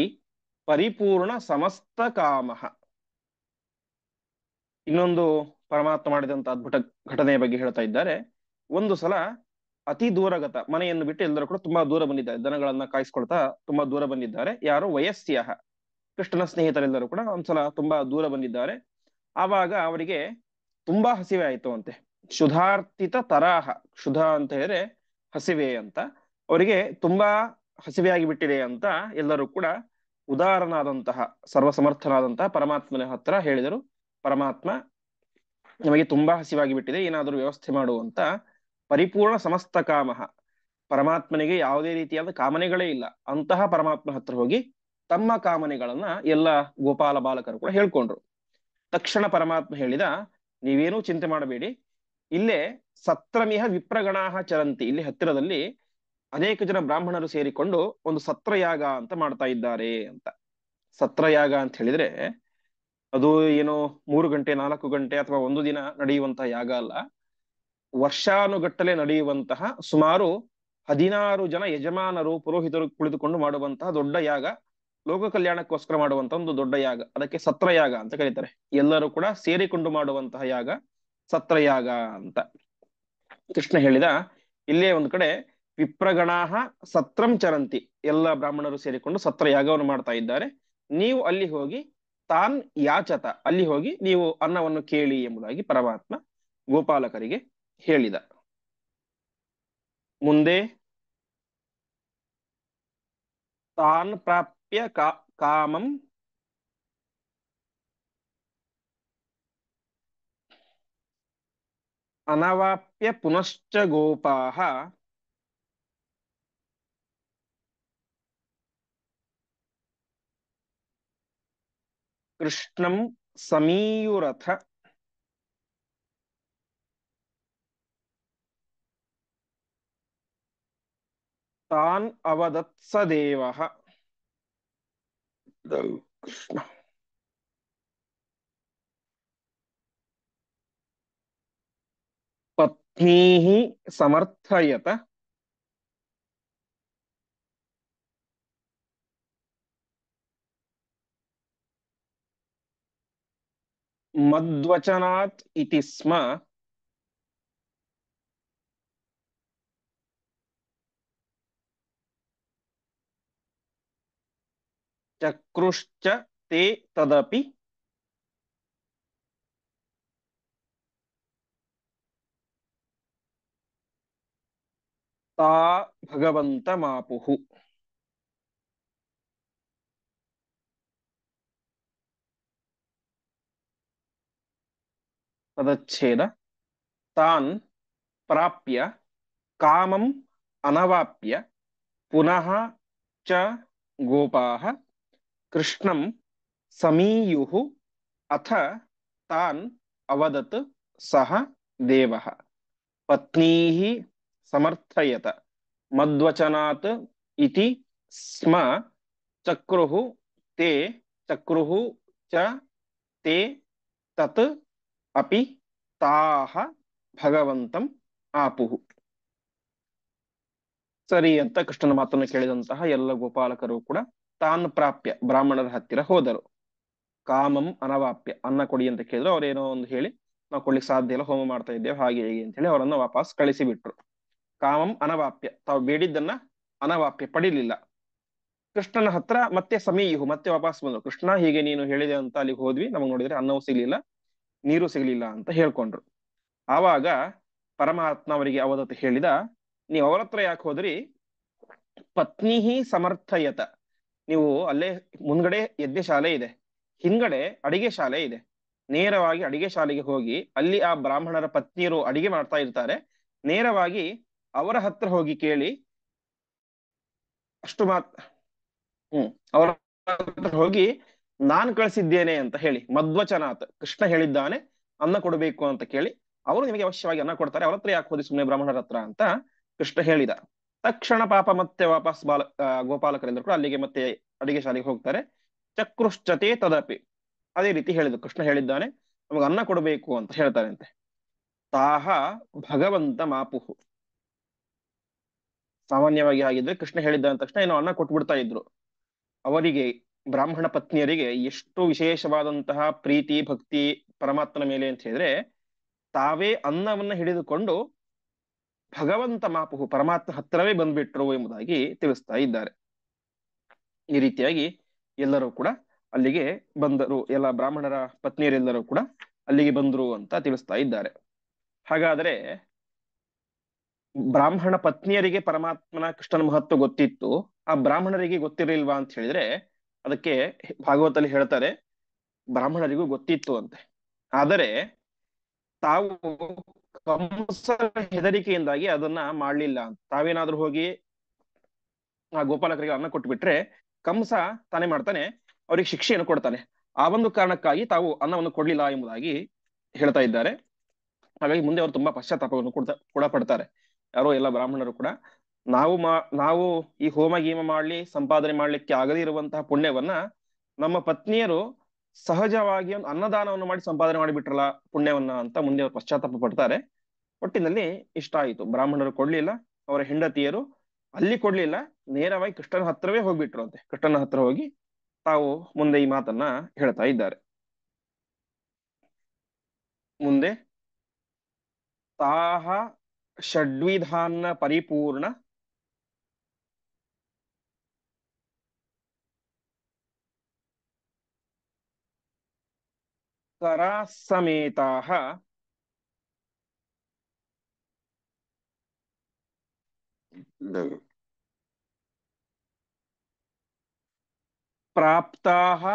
ಪರಿಪೂರ್ಣ ಸಮಸ್ತ ಕಾಮಃ. ಇನ್ನೊಂದು ಪರಮಾತ್ಮ ಮಾಡಿದಂತ ಅದ್ಭುತ ಘಟನೆಯ ಬಗ್ಗೆ ಹೇಳ್ತಾ ಇದ್ದಾರೆ. ಒಂದು ಸಲ ಅತಿ ದೂರಗತ, ಮನೆಯನ್ನು ಬಿಟ್ಟು ಎಲ್ಲರೂ ಕೂಡ ತುಂಬಾ ದೂರ ಬಂದಿದ್ದಾರೆ, ದನಗಳನ್ನ ಕಾಯಿಸ್ಕೊಳ್ತಾ ತುಂಬಾ ದೂರ ಬಂದಿದ್ದಾರೆ. ಯಾರು? ವಯಸ್ಸ್ಯ, ಕೃಷ್ಣನ ಸ್ನೇಹಿತರೆಲ್ಲರೂ ಕೂಡ ಒಂದ್ಸಲ ತುಂಬಾ ದೂರ ಬಂದಿದ್ದಾರೆ. ಆವಾಗ ಅವರಿಗೆ ತುಂಬಾ ಹಸಿವೆ ಆಯ್ತು ಅಂತೆ. ಕ್ಷುಧಾರ್ತಿತ ತರಾಹ, ಕ್ಷುಧ ಅಂತ ಹೇಳಿದ್ರೆ ಹಸಿವೆ ಅಂತ. ಅವರಿಗೆ ತುಂಬಾ ಹಸಿವೆ ಆಗಿಬಿಟ್ಟಿದೆ ಅಂತ ಎಲ್ಲರೂ ಕೂಡ ಉದಾರನಾದಂತಹ ಸರ್ವಸಮರ್ಥನಾದಂತಹ ಪರಮಾತ್ಮನ ಹತ್ರ ಹೇಳಿದರು. ಪರಮಾತ್ಮ, ನಮಗೆ ತುಂಬಾ ಹಸಿವಾಗಿ ಬಿಟ್ಟಿದೆ, ಏನಾದರೂ ವ್ಯವಸ್ಥೆ ಮಾಡುವಂತ. ಪರಿಪೂರ್ಣ ಸಮಸ್ತ ಕಾಮಃ, ಪರಮಾತ್ಮನಿಗೆ ಯಾವುದೇ ರೀತಿಯಾದ ಕಾಮನೆಗಳೇ ಇಲ್ಲ. ಅಂತಹ ಪರಮಾತ್ಮ ಹತ್ರ ಹೋಗಿ ತಮ್ಮ ಕಾಮನೆಗಳನ್ನ ಎಲ್ಲ ಗೋಪಾಲ ಬಾಲಕರು ಕೂಡ ಹೇಳ್ಕೊಂಡ್ರು. ತಕ್ಷಣ ಪರಮಾತ್ಮ ಹೇಳಿದ, ನೀವೇನೂ ಚಿಂತೆ ಮಾಡಬೇಡಿ, ಇಲ್ಲೇ ಸತ್ರಮಿಹ ವಿಪ್ರಗಣಾಹ ಚರಂತಿ, ಇಲ್ಲಿ ಹತ್ತಿರದಲ್ಲಿ ಅನೇಕ ಜನ ಬ್ರಾಹ್ಮಣರು ಸೇರಿಕೊಂಡು ಒಂದು ಸತ್ರಯಾಗ ಅಂತ ಮಾಡ್ತಾ ಇದ್ದಾರೆ ಅಂತ. ಸತ್ರಯಾಗ ಅಂತ ಹೇಳಿದ್ರೆ ಅದು ಏನೋ 3 ಗಂಟೆ 4 ಗಂಟೆ ಅಥವಾ ಒಂದು ದಿನ ನಡೆಯುವಂತಹ ಯಾಗ ಅಲ್ಲ. ವರ್ಷಾನುಗಟ್ಟಲೆ ನಡೆಯುವಂತಹ ಸುಮಾರು 16 ಜನ ಯಜಮಾನರು ಪುರೋಹಿತರು ಕುಳಿತುಕೊಂಡು ಮಾಡುವಂತಹ ದೊಡ್ಡ ಯಾಗ, ಲೋಕ ಕಲ್ಯಾಣಕ್ಕೋಸ್ಕರ ಮಾಡುವಂತಹ ಒಂದು ದೊಡ್ಡ ಯಾಗ, ಅದಕ್ಕೆ ಸತ್ರಯಾಗ ಅಂತ ಕರೀತಾರೆ. ಎಲ್ಲರೂ ಕೂಡ ಸೇರಿಕೊಂಡು ಮಾಡುವಂತಹ ಯಾಗ ಸತ್ರಯಾಗ ಅಂತ. ಕೃಷ್ಣ ಹೇಳಿದ, ಇಲ್ಲೇ ಒಂದು ಕಡೆ ವಿಪ್ರಗಣಾಹ ಸತ್ರಂ ಚರಂತಿ, ಎಲ್ಲ ಬ್ರಾಹ್ಮಣರು ಸೇರಿಕೊಂಡು ಸತ್ರಯಾಗವನ್ನು ಮಾಡ್ತಾ ಇದ್ದಾರೆ. ನೀವು ಅಲ್ಲಿ ಹೋಗಿ ತಾನ್ ಯಾಚತ, ಅಲ್ಲಿ ಹೋಗಿ ನೀವು ಅನ್ನವನ್ನು ಕೇಳಿ ಎಂಬುದಾಗಿ ಪರಮಾತ್ಮ ಗೋಪಾಲಕರಿಗೆ ಹೇಳಿದ. ಮುಂದೆ ತಾನ್ ಪ್ರಾಪ್ಯ ಕಾಮಂ ಅನವಾಪ್ಯ ಪುನಶ್ಚ ಗೋಪಾಃ ಕೃಷ್ಣಂ ಸಮೀಯುರಥ ತಾನ್ ಅವದತ್ಸ ದೇವಃ. ಕೃಷ್ಣ ಪತ್ನೀಃ ಸಮರ್ಥಯತ ಮದ್ವಚನಾತ್ ಇತಿ ಸ್ಮ ಚಕ್ರುಶ್ಚ ತೇ ತದಪಿ ತಾ ಭಗವಂತ ಮಾಪುಹು. ಪದಚ್ಛೇದ. ತಾನ್ ಪ್ರಾಪ್ಯ ಕಾಮಂ ಅನವಾಪ್ಯ ಪುನಃ ಚ ಗೋಪಾಃ ಕೃಷ್ಣಂ ಸಮೀಯುಃ ಅಥ ತಾನ್ ಅವದತ್ ಸಹ ದೇವಃ. ಪತ್ನೀಃ ಸಮರ್ಥಯತ ಮದ್ವಚನಾತ್ ಇತಿ ಸ್ಮ ಚಕ್ರುಃ ತೇ ಚಕ್ರುಃ ಚ ತೇ ತತ್ ಅಪಿ ತಾಹ ಭಗವಂತಂ ಆಪುಹು. ಸರಿ ಅಂತ ಕೃಷ್ಣನ ಮಾತನ್ನು ಕೇಳಿದಂತಹ ಎಲ್ಲ ಗೋಪಾಲಕರು ಕೂಡ ತಾನ್ ಪ್ರಾಪ್ಯ, ಬ್ರಾಹ್ಮಣರ ಹತ್ತಿರ ಹೋದರು. ಕಾಮಂ ಅನವಾಪ್ಯ, ಅನ್ನ ಕೊಡಿ ಅಂತ ಕೇಳಿದ್ರು. ಅವ್ರೇನೋ ಒಂದು ಹೇಳಿ, ನಾವು ಕೊಡ್ಲಿಕ್ಕೆ ಸಾಧ್ಯ ಇಲ್ಲ, ಹೋಮ ಮಾಡ್ತಾ ಇದ್ದೇವೆ ಹಾಗೆ ಹೀಗೆ ಅಂತ ಹೇಳಿ ಅವರನ್ನ ವಾಪಸ್ ಕಳಿಸಿ ಬಿಟ್ರು. ಕಾಮಂ ಅನವಾಪ್ಯ, ತಾವು ಬೇಡಿದ್ದನ್ನ ಅನವಾಪ್ಯ ಪಡಿಲಿಲ್ಲ. ಕೃಷ್ಣನ ಹತ್ರ ಮತ್ತೆ ಸಮೀಹು ಮತ್ತೆ ವಾಪಸ್ ಬಂದ್ರು. ಕೃಷ್ಣ ಹೀಗೆ ನೀನು ಹೇಳಿದೆ ಅಂತ ಅಲ್ಲಿಗೆ ಹೋದ್ವಿ, ನಮಗ್ ನೋಡಿದ್ರೆ ಅನ್ನವೂ ಸಿಗ್ಲಿಲ್ಲ ನೀರು ಸಿಗ್ಲಿಲ್ಲ ಅಂತ ಹೇಳ್ಕೊಂಡ್ರು. ಆವಾಗ ಪರಮಾತ್ಮ ಅವರಿಗೆ ಅವದತ್ತು ಹೇಳಿದ, ನೀವು ಅವರ ಹತ್ರ ಯಾಕೆ ಹೋದ್ರಿ? ಪತ್ನಿ ಸಮರ್ಥಯತ. ನೀವು ಅಲ್ಲೇ ಮುಂದ್ಗಡೆ ಯಜ್ಞ ಶಾಲೆ ಇದೆ, ಹಿಂಗಡೆ ಅಡಿಗೆ ಶಾಲೆ ಇದೆ, ನೇರವಾಗಿ ಅಡಿಗೆ ಶಾಲೆಗೆ ಹೋಗಿ ಅಲ್ಲಿ ಆ ಬ್ರಾಹ್ಮಣರ ಪತ್ನಿಯರು ಅಡಿಗೆ ಮಾಡ್ತಾ ಇರ್ತಾರೆ, ನೇರವಾಗಿ ಅವರ ಹತ್ರ ಹೋಗಿ ಕೇಳಿ. ಅಷ್ಟು ಮಾತ್ ಅವರ ಹತ್ರ ಹೋಗಿ ನಾನ್ ಕಳಿಸಿದ್ದೇನೆ ಅಂತ ಹೇಳಿ, ಮಧ್ವಚನಾತ್, ಕೃಷ್ಣ ಹೇಳಿದ್ದಾನೆ ಅನ್ನ ಕೊಡಬೇಕು ಅಂತ ಕೇಳಿ, ಅವರು ನಿಮಗೆ ಅವಶ್ಯವಾಗಿ ಅನ್ನ ಕೊಡ್ತಾರೆ, ಅವ್ರ ಹತ್ರ ಯಾಕೆ ಹೋದಿ ಸುಮ್ಮನೆ ಬ್ರಾಹ್ಮಣರ ಹತ್ರ ಅಂತ ಕೃಷ್ಣ ಹೇಳಿದ. ತಕ್ಷಣ ಪಾಪ ಮತ್ತೆ ವಾಪಸ್ ಗೋಪಾಲಕರೆಂದ್ರು ಕೂಡ ಅಲ್ಲಿಗೆ ಮತ್ತೆ ಅಡಿಗೆ ಶಾಲೆಗೆ ಹೋಗ್ತಾರೆ. ಚಕ್ರುಶ್ಚತೆ ತದಪಿ, ಅದೇ ರೀತಿ ಹೇಳಿದ್ರು, ಕೃಷ್ಣ ಹೇಳಿದ್ದಾನೆ ನಮಗೆ ಅನ್ನ ಕೊಡಬೇಕು ಅಂತ ಹೇಳ್ತಾರೆ ಅಂತೆ. ತಾಹ ಭಗವಂತ ಮಾಪುಹು. ಸಾಮಾನ್ಯವಾಗಿ ಆಗಿದ್ರೆ ಕೃಷ್ಣ ಹೇಳಿದ್ದ ಅಂದ ತಕ್ಷಣ ಏನೋ ಅನ್ನ ಕೊಟ್ಬಿಡ್ತಾ ಇದ್ರು. ಅವರಿಗೆ ಬ್ರಾಹ್ಮಣ ಪತ್ನಿಯರಿಗೆ ಎಷ್ಟು ವಿಶೇಷವಾದಂತಹ ಪ್ರೀತಿ ಭಕ್ತಿ ಪರಮಾತ್ಮನ ಮೇಲೆ ಅಂತ ಹೇಳಿದ್ರೆ, ತಾವೇ ಅನ್ನವನ್ನ ಹಿಡಿದುಕೊಂಡು ಭಗವಂತ ಮಾಪುಹು, ಪರಮಾತ್ಮ ಹತ್ತಿರವೇ ಬಂದ್ಬಿಟ್ರು ಎಂಬುದಾಗಿ ತಿಳಿಸ್ತಾ ಇದ್ದಾರೆ. ಈ ರೀತಿಯಾಗಿ ಎಲ್ಲರೂ ಕೂಡ ಅಲ್ಲಿಗೆ ಬಂದರು, ಎಲ್ಲ ಬ್ರಾಹ್ಮಣರ ಪತ್ನಿಯರೆಲ್ಲರೂ ಕೂಡ ಅಲ್ಲಿಗೆ ಬಂದ್ರು ಅಂತ ತಿಳಿಸ್ತಾ ಇದ್ದಾರೆ. ಹಾಗಾದ್ರೆ ಬ್ರಾಹ್ಮಣ ಪತ್ನಿಯರಿಗೆ ಪರಮಾತ್ಮನ ಕೃಷ್ಣನ ಮಹತ್ವ ಗೊತ್ತಿತ್ತು, ಆ ಬ್ರಾಹ್ಮಣರಿಗೆ ಗೊತ್ತಿರಲಿಲ್ವಾ ಅಂತ ಹೇಳಿದ್ರೆ, ಅದಕ್ಕೆ ಭಾಗವತಲ್ಲಿ ಹೇಳ್ತಾರೆ ಬ್ರಾಹ್ಮಣರಿಗೂ ಗೊತ್ತಿತ್ತು ಅಂತೆ. ಆದರೆ ತಾವು ಕಂಸರ ಹೆದರಿಕೆಯಿಂದಾಗಿ ಅದನ್ನ ಮಾಡ್ಲಿಲ್ಲ ಅಂತ. ತಾವೇನಾದ್ರೂ ಹೋಗಿ ಆ ಗೋಪಾಲಕರಿಗೆ ಅನ್ನ ಕೊಟ್ಬಿಟ್ರೆ ಕಂಸ ತಾನೇ ಮಾಡ್ತಾನೆ, ಅವ್ರಿಗೆ ಶಿಕ್ಷೆಯನ್ನು ಕೊಡ್ತಾನೆ. ಆ ಒಂದು ಕಾರಣಕ್ಕಾಗಿ ತಾವು ಅನ್ನವನ್ನು ಕೊಡ್ಲಿಲ್ಲ ಎಂಬುದಾಗಿ ಹೇಳ್ತಾ ಇದ್ದಾರೆ. ಹಾಗಾಗಿ ಮುಂದೆ ಅವರು ತುಂಬಾ ಪಶ್ಚಾತ್ತಾಪವನ್ನು ಕೂಡ ಪಡ್ತಾರೆ, ಯಾರೋ ಎಲ್ಲ ಬ್ರಾಹ್ಮಣರು ಕೂಡ. ನಾವು ಈ ಹೋಮ ಗೀಮ ಮಾಡ್ಲಿ ಸಂಪಾದನೆ ಮಾಡ್ಲಿಕ್ಕೆ ಆಗದೇ ಇರುವಂತಹ ಪುಣ್ಯವನ್ನ ನಮ್ಮ ಪತ್ನಿಯರು ಸಹಜವಾಗಿ ಒಂದು ಅನ್ನದಾನವನ್ನು ಮಾಡಿ ಸಂಪಾದನೆ ಮಾಡಿಬಿಟ್ರಲ್ಲ ಪುಣ್ಯವನ್ನ ಅಂತ ಮುಂದೆ ಅವರು ಪಶ್ಚಾತ್ತಾಪ ಪಡ್ತಾರೆ. ಒಟ್ಟಿನಲ್ಲಿ ಇಷ್ಟ ಆಯಿತು, ಬ್ರಾಹ್ಮಣರು ಕೊಡ್ಲಿಲ್ಲ, ಅವರ ಹೆಂಡತಿಯರು ಅಲ್ಲಿ ಕೊಡ್ಲಿಲ್ಲ, ನೇರವಾಗಿ ಕೃಷ್ಣನ ಹತ್ರವೇ ಹೋಗ್ಬಿಟ್ರು ಅಂತೆ. ಕೃಷ್ಣನ ಹತ್ರ ಹೋಗಿ ತಾವು ಮುಂದೆ ಈ ಮಾತನ್ನ ಹೇಳ್ತಾ ಇದ್ದಾರೆ. ಮುಂದೆ ತಾಹ ಷಡ್ವಿಧಾನ ಪರಿಪೂರ್ಣ ಕರಾಸಮೇತಾಹ ಪ್ರಾಪ್ತಾಹ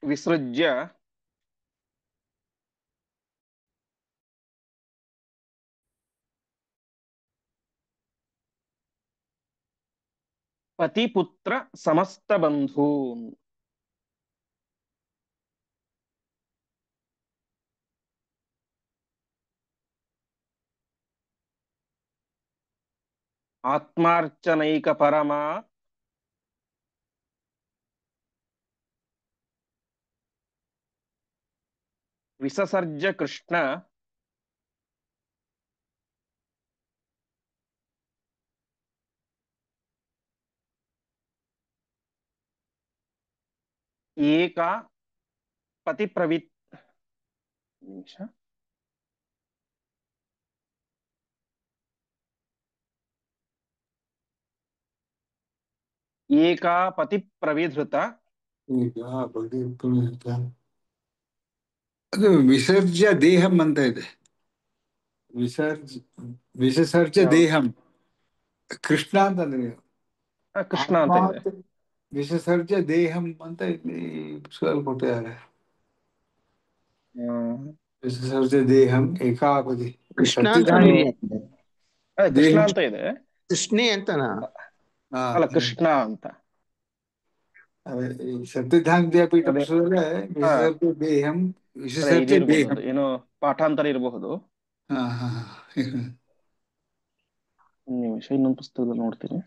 ವಿಸೃಜ್ಯ ಪತಿಪುತ್ರ ಸಮಸ್ತ ಬಂಧೂನ್. ಆತ್ಮಾರ್ಚನೈಕ ಪರಮ ವಿಸಸರ್ಜ ಕೃಷ್ಣ ಏಕ ಪತಿ ಪ್ರವಿ ನಿಮಿಷ ಏಕಾ ಪತಿ ಪ್ರವಿಧೃತ. ಈಗ ಅದು ವಿಸರ್ಜ್ಯ ದೇಹಂ ಅಂತ ಇದೆ. ವಿಸರ್ಜ್ಯ ಯಾವ್ದು? ದೇಹಂ ಕೃಷ್ಣ ಅಂತಂದ್ರೆ ಕೃಷ್ಣ ಅಂತ ಇದೆ. ಆತ್ಮಾತ್ ವಿಸರ್ಜ್ಯ ದೇಹಂ ಅಂತ ಇಲ್ಲಿ ಪುಸ್ತಕದಲ್ಲಿ ಕೊಟ್ಟಿದ್ದಾರೆ. ವಿಸರ್ಜ್ಯ ದೇಹಂ ಏಕಾಪದಿ ಕೃಷ್ಣ ಅಂತ ಸತ್ಯಧಾಮಿ ಅದೇ ಕೃಷ್ಣ ದೇಹಂ. ಅಂತ ಇದೆ, ಕೃಷ್ಣೇ ಅಂತನಾ? ಅಲ್ಲ ಕೃಷ್ಣ ಅಂತ. ಅದೇ ಈ ಸತ್ಯಧಾಮ ವಿದ್ಯಾಪೀಠ ಅದೇ ಪುಸ್ತಕದಲ್ಲೇ ಹಾ ವಿಸರ್ಜ್ಯ ದೇಹಂ ಅದೇ ವಿಸರ್ಜ್ಯ ಇದಿರ್ಬೋದು, ದೇಹಂ. ಅದು ಏನೋ ಪಾಠಾಂತರ ಇರಬಹುದು. ಹಾ ಹಾ ಒಂದು ನಿಮಿಷ ಇನ್ನೊಂದು ಪುಸ್ತಕದಲ್ಲಿ ನೋಡ್ತೀನಿ.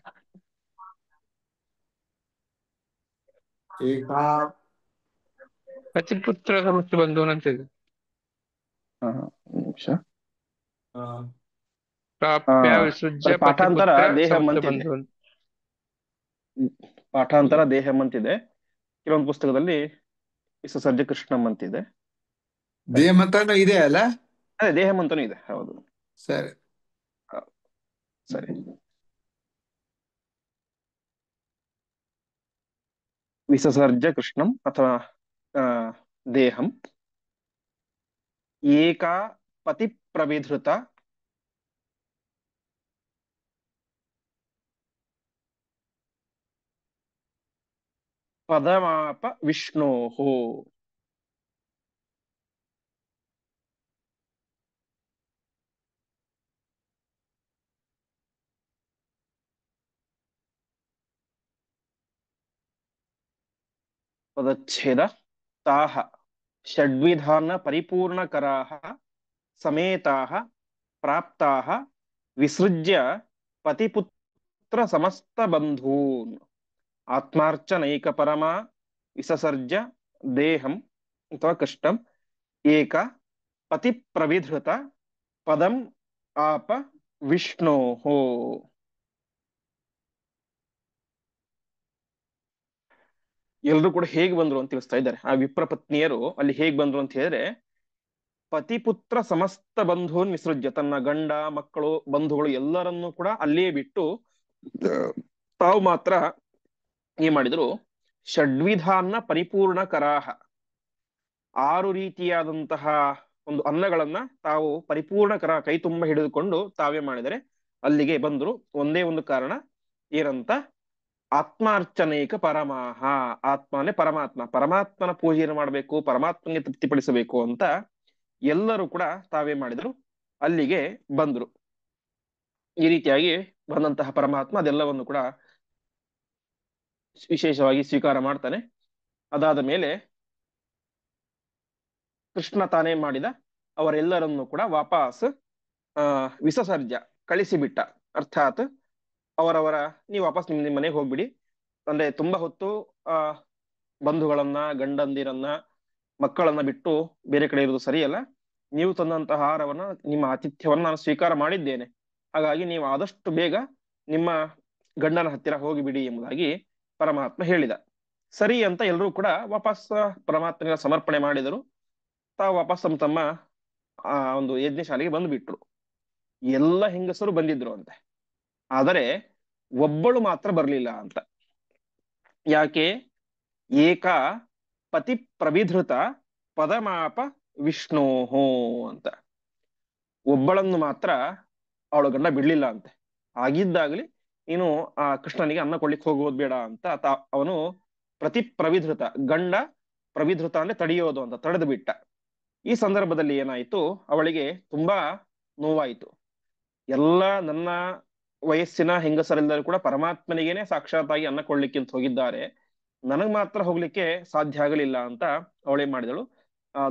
ಏಕಾ ಪತಿಪುತ್ರ ಸಮಸ್ತ ಬಂಧು ಅಂತಿದೆ. ಒಂದು ನಿಮಿಷ. ಪ್ರಾಪ್ಯ ವಿಸೃಜ್ಯ ಪಾಠಾಂತರ ಪತಿಪುತ್ರ ದೇಹಂ ಸಮಸ್ತ ಅಂತಿದೆ, ಬಂಧು. ಪಾಠಾಂತರ ದೇಹಂ ಅಂತಿದೆ. ಕೆಲವೊಂದು ಪುಸ್ತಕದಲ್ಲಿ ವಿಸರ್ಜ ಕೃಷ್ಣಂ ಅಂತಿದೆ. ದೇಹಂ ಅಂತಾನು ಇದೆ ಅಲ್ಲ. ಅದೇ ದೇಹಂ ಅಂತಾನು ಇದೆ, ಹೌದು. ಸರಿ ಸರಿ. ವಿಸಸರ್ಜ ಕೃಷ್ಣಂ ಅಥವಾ ಆ, ದೇಹಂ ಏಕಾ ಪತಿ ಪ್ರವಿಧೃತ ಪದಮಾಪ ವಿಷ್ಣೋಃ. ಪದಚ್ಛೇದ ತಾಹ ಷಡ್ವಿಧಾನ ಪರಿಪೂರ್ಣಕರಾಹ ಸಮೇತಾಹ ಪ್ರಾಪ್ತಾಹ ವಿಸೃಜ್ಯ ಪತಿಪುತ್ರ ಸಮಸ್ತ ಬಂಧೂನ್ ಆತ್ಮಾರ್ಚನೈಕ ಪರಮ ವಿಸಸರ್ಜ ದೇಹಂ ಅಥವಾ ಕಷ್ಟಂ ಏಕ ಪತಿ ಪ್ರವಿಧೃತ ಪದಂ ಆಪ ವಿಷ್ಣೋಹೋ. ಎಲ್ರು ಕೂಡ ಹೇಗ್ ಬಂದ್ರು ಅಂತ ತಿಳಿಸ್ತಾ ಇದ್ದಾರೆ. ಆ ವಿಪ್ರ ಪತ್ನಿಯರು ಅಲ್ಲಿ ಹೇಗ್ ಬಂದ್ರು ಅಂತ ಹೇಳಿದ್ರೆ, ಪತಿಪುತ್ರ ಸಮಸ್ತ ಬಂಧುನ್ ವಿಸೃಜ್ಯ, ತನ್ನ ಗಂಡ ಮಕ್ಕಳು ಬಂಧುಗಳು ಎಲ್ಲರನ್ನೂ ಕೂಡ ಅಲ್ಲೇ ಬಿಟ್ಟು ತಾವು ಮಾತ್ರ ಏನ್ ಮಾಡಿದ್ರು, ಷಡ್ವಿಧಾನ ಪರಿಪೂರ್ಣ ಕರಾಹ, 6 ರೀತಿಯಾದಂತಹ ಒಂದು ಅನ್ನಗಳನ್ನ ತಾವು ಪರಿಪೂರ್ಣ ಕರ ಕೈ ತುಂಬ ಹಿಡಿದುಕೊಂಡು ತಾವೇ ಮಾಡಿದರೆ ಅಲ್ಲಿಗೆ ಬಂದ್ರು. ಒಂದೇ ಒಂದು ಕಾರಣ ಏನಂತ, ಆತ್ಮಾರ್ಚನೈಕ ಪರಮಾಹ, ಆತ್ಮನೇ ಪರಮಾತ್ಮ, ಪರಮಾತ್ಮನ ಪೂಜೆಯನ್ನು ಮಾಡಬೇಕು, ಪರಮಾತ್ಮನಿಗೆ ತೃಪ್ತಿಪಡಿಸಬೇಕು ಅಂತ ಎಲ್ಲರೂ ಕೂಡ ತಾವೇ ಮಾಡಿದ್ರು, ಅಲ್ಲಿಗೆ ಬಂದ್ರು. ಈ ರೀತಿಯಾಗಿ ಬಂದಂತಹ ಪರಮಾತ್ಮ ಅದೆಲ್ಲವನ್ನು ಕೂಡ ವಿಶೇಷವಾಗಿ ಸ್ವೀಕಾರ ಮಾಡ್ತಾನೆ. ಅದಾದ ಮೇಲೆ ಕೃಷ್ಣ ತಾನೇ ಮಾಡಿದ ಅವರೆಲ್ಲರನ್ನು ಕೂಡ ವಾಪಸ್ ವಿಸರ್ಜ ಕಳಿಸಿಬಿಟ್ಟ. ಅರ್ಥಾತ್ ಅವರವರ ನೀವು ವಾಪಸ್ ನಿಮ್ಮ ಮನೆಗೆ ಹೋಗ್ಬಿಡಿ, ಅಂದ್ರೆ ತುಂಬಾ ಹೊತ್ತು ಆ ಬಂಧುಗಳನ್ನ ಗಂಡಂದಿರನ್ನ ಮಕ್ಕಳನ್ನ ಬಿಟ್ಟು ಬೇರೆ ಕಡೆ ಇರುವುದು ಸರಿಯಲ್ಲ. ನೀವು ತಂದಂತಹ ಆಹಾರವನ್ನ ನಿಮ್ಮ ಆತಿಥ್ಯವನ್ನ ನಾನು ಸ್ವೀಕಾರ ಮಾಡಿದ್ದೇನೆ, ಹಾಗಾಗಿ ನೀವು ಆದಷ್ಟು ಬೇಗ ನಿಮ್ಮ ಗಂಡನ ಹತ್ತಿರ ಹೋಗಿಬಿಡಿ ಎಂಬುದಾಗಿ ಪರಮಾತ್ಮ ಹೇಳಿದ. ಸರಿ ಅಂತ ಎಲ್ಲರೂ ಕೂಡ ವಾಪಸ್ ಪರಮಾತ್ಮನಿಗೆ ಸಮರ್ಪಣೆ ಮಾಡಿದರು. ತಾವು ವಾಪಸ್ ತಮ್ಮ ತಮ್ಮ ಒಂದು ಯಜ್ಞಶಾಲೆಗೆ ಬಂದ್ಬಿಟ್ರು. ಎಲ್ಲ ಹೆಂಗಸರು ಬಂದಿದ್ರು ಅಂತೆ, ಆದರೆ ಒಬ್ಬಳು ಮಾತ್ರ ಬರ್ಲಿಲ್ಲ ಅಂತ. ಯಾಕೆ? ಏಕ ಪತಿ ಪ್ರವಿಧೃತ ಪದಮಾಪ ವಿಷ್ಣೋಹೋ ಅಂತ. ಒಬ್ಬಳನ್ನು ಮಾತ್ರ ಅವಳು ಗಂಡ ಬಿಡ್ಲಿಲ್ಲ ಅಂತೆ. ಆಗಿದ್ದಾಗಲಿ ನೀನು ಆ ಕೃಷ್ಣನಿಗೆ ಅನ್ನ ಕೊಡ್ಲಿಕ್ಕೆ ಹೋಗೋದು ಬೇಡ ಅಂತ ಅವನು ಪ್ರತಿ ಪ್ರವಿಧೃತ, ಗಂಡ ಪ್ರವಿಧೃತ ಅಂದ್ರೆ ತಡೆಯೋದು ಅಂತ, ತಡೆದು ಬಿಟ್ಟ. ಈ ಸಂದರ್ಭದಲ್ಲಿ ಏನಾಯ್ತು, ಅವಳಿಗೆ ತುಂಬಾ ನೋವಾಯಿತು. ಎಲ್ಲ ನನ್ನ ವಯಸ್ಸಿನ ಹೆಂಗಸರೆಲ್ಲರೂ ಕೂಡ ಪರಮಾತ್ಮನಿಗೇನೆ ಸಾಕ್ಷಾತ್ತಾಗಿ ಅನ್ನ ಕೊಡ್ಲಿಕ್ಕೆ ಅಂತ ಹೋಗಿದ್ದಾರೆ, ನನಗ್ ಮಾತ್ರ ಹೋಗ್ಲಿಕ್ಕೆ ಸಾಧ್ಯ ಆಗಲಿಲ್ಲ ಅಂತ ಅವಳೇನ್ ಮಾಡಿದಳು,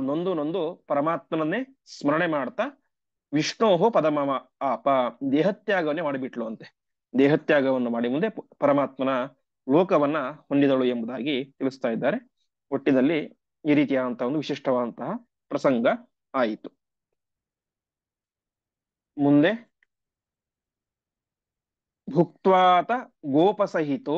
ನೊಂದು ನೊಂದು ಪರಮಾತ್ಮನನ್ನೇ ಸ್ಮರಣೆ ಮಾಡ್ತಾ ವಿಷ್ಣೋಹೋ ಪದಮಮ ಆಪ, ದೇಹತ್ಯಾಗವನ್ನೇ ಮಾಡಿಬಿಟ್ಲು ಅಂತೆ. ದೇಹತ್ಯಾಗವನ್ನು ಮಾಡಿ ಮುಂದೆ ಪರಮಾತ್ಮನ ಲೋಕವನ್ನ ಹೊಂದಿದಳು ಎಂಬುದಾಗಿ ತಿಳಿಸ್ತಾ ಇದ್ದಾರೆ. ಒಟ್ಟಿನಲ್ಲಿ ಈ ರೀತಿಯಾದಂತಹ ಒಂದು ವಿಶಿಷ್ಟವಾದಂತಹ ಪ್ರಸಂಗ ಆಯಿತು. ಮುಂದೆ ಭುಕ್ತ್ವಾತ ಗೋಪಸಹಿತೋ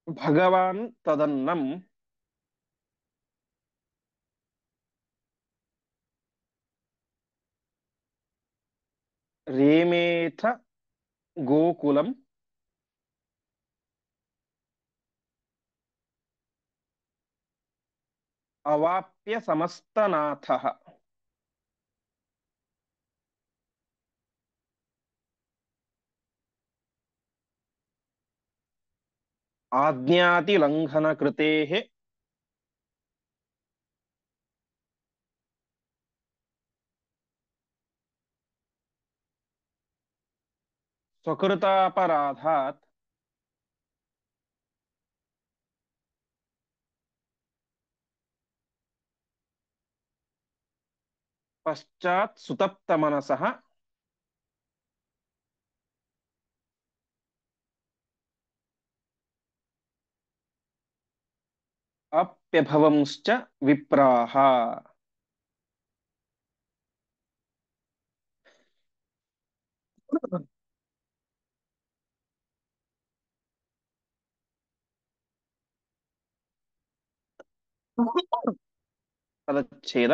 ಭಗವಾನ್ ತದನ್ನಂ ರೇಮೇಥ ಗೋಕುಲಂ ಅವಾಪ್ಯ ಸಮಸ್ತನಾಥಃ. ಆಜ್ಞಾತಿ ಲಂಘನ ಕೃತೇಃ ಸ್ವಕೃತಾಪರಾಧಾತ್ ಪಶ್ಚಾತ್ ಸುತಪ್ತ ಮನಸಃ ಅಪ್ಯಭವಂಶ್ಚ ವಿಪ್ರಾಹ. ಪದಚ್ಛೇದ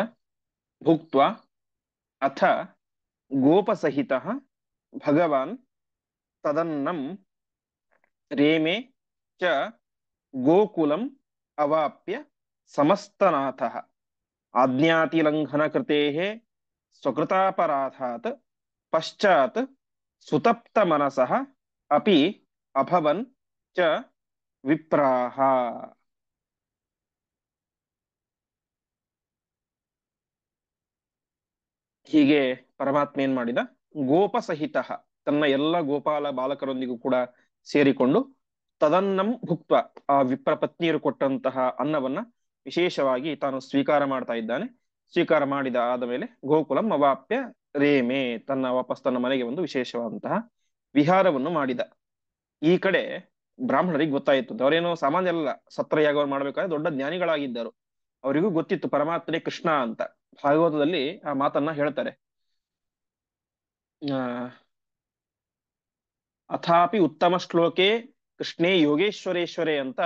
ಭುಕ್ತ್ವಾ ಅಥ ಗೋಪಸಹಿತಃ ಭಗವಾನ್ ತದನ್ನಂ ರೇಮೆ ಚ ಗೋಕುಲಂ ಅವಾಪ್ಯ ಸಮಸ್ತನಾಥಃ ಆಜ್ಞಾತಿಲಂಘನಕೃತೇಃ ಸ್ವಕೃತಾಪರಾಧಾತ್ ಪಶ್ಚಾತ್ ಸುತಪ್ತ ಮನಸಃ ಅಪಿ ಅಭವನ್ ಚ ವಿಪ್ರಾಹ. ಹೀಗೆ ಪರಮಾತ್ಮ ಏನ್ ಮಾಡಿದ, ಗೋಪ ಸಹಿತ ತನ್ನ ಎಲ್ಲ ಗೋಪಾಲ ಬಾಲಕರೊಂದಿಗೂ ಕೂಡ ಸೇರಿಕೊಂಡು ತದನ್ನಂ ಭುಕ್ತ ಆ ವಿಪ್ರ ಪತ್ನಿಯರು ಕೊಟ್ಟಂತಹ ಅನ್ನವನ್ನ ವಿಶೇಷವಾಗಿ ತಾನು ಸ್ವೀಕಾರ ಮಾಡ್ತಾ ಇದ್ದಾನೆ. ಸ್ವೀಕಾರ ಮಾಡಿದ ಆದ ಮೇಲೆ ಗೋಕುಲಂ ಅವಾಪ್ಯ ರೇಮೆ ತನ್ನ ವಾಪಸ್ ತನ್ನ ಮನೆಗೆ ಒಂದು ವಿಶೇಷವಾದಂತಹ ವಿಹಾರವನ್ನು ಮಾಡಿದ. ಈ ಕಡೆ ಬ್ರಾಹ್ಮಣರಿಗೆ ಗೊತ್ತಾಯಿತು, ಅವರೇನೋ ಸಾಮಾನ್ಯ ಅಲ್ಲ, ಸತ್ರಯಾಗವನ್ನು ಮಾಡ್ಬೇಕಾದ್ರೆ ದೊಡ್ಡ ಜ್ಞಾನಿಗಳಾಗಿದ್ದರು. ಅವರಿಗೂ ಗೊತ್ತಿತ್ತು ಪರಮಾತ್ಮನೇ ಕೃಷ್ಣ ಅಂತ. ಭಾಗವತದಲ್ಲಿ ಆ ಮಾತನ್ನ ಹೇಳ್ತಾರೆ. ಅಥಾಪಿ ಉತ್ತಮ ಶ್ಲೋಕೆ ಕೃಷ್ಣೇ ಯೋಗೇಶ್ವರೇಶ್ವರೇ ಅಂತ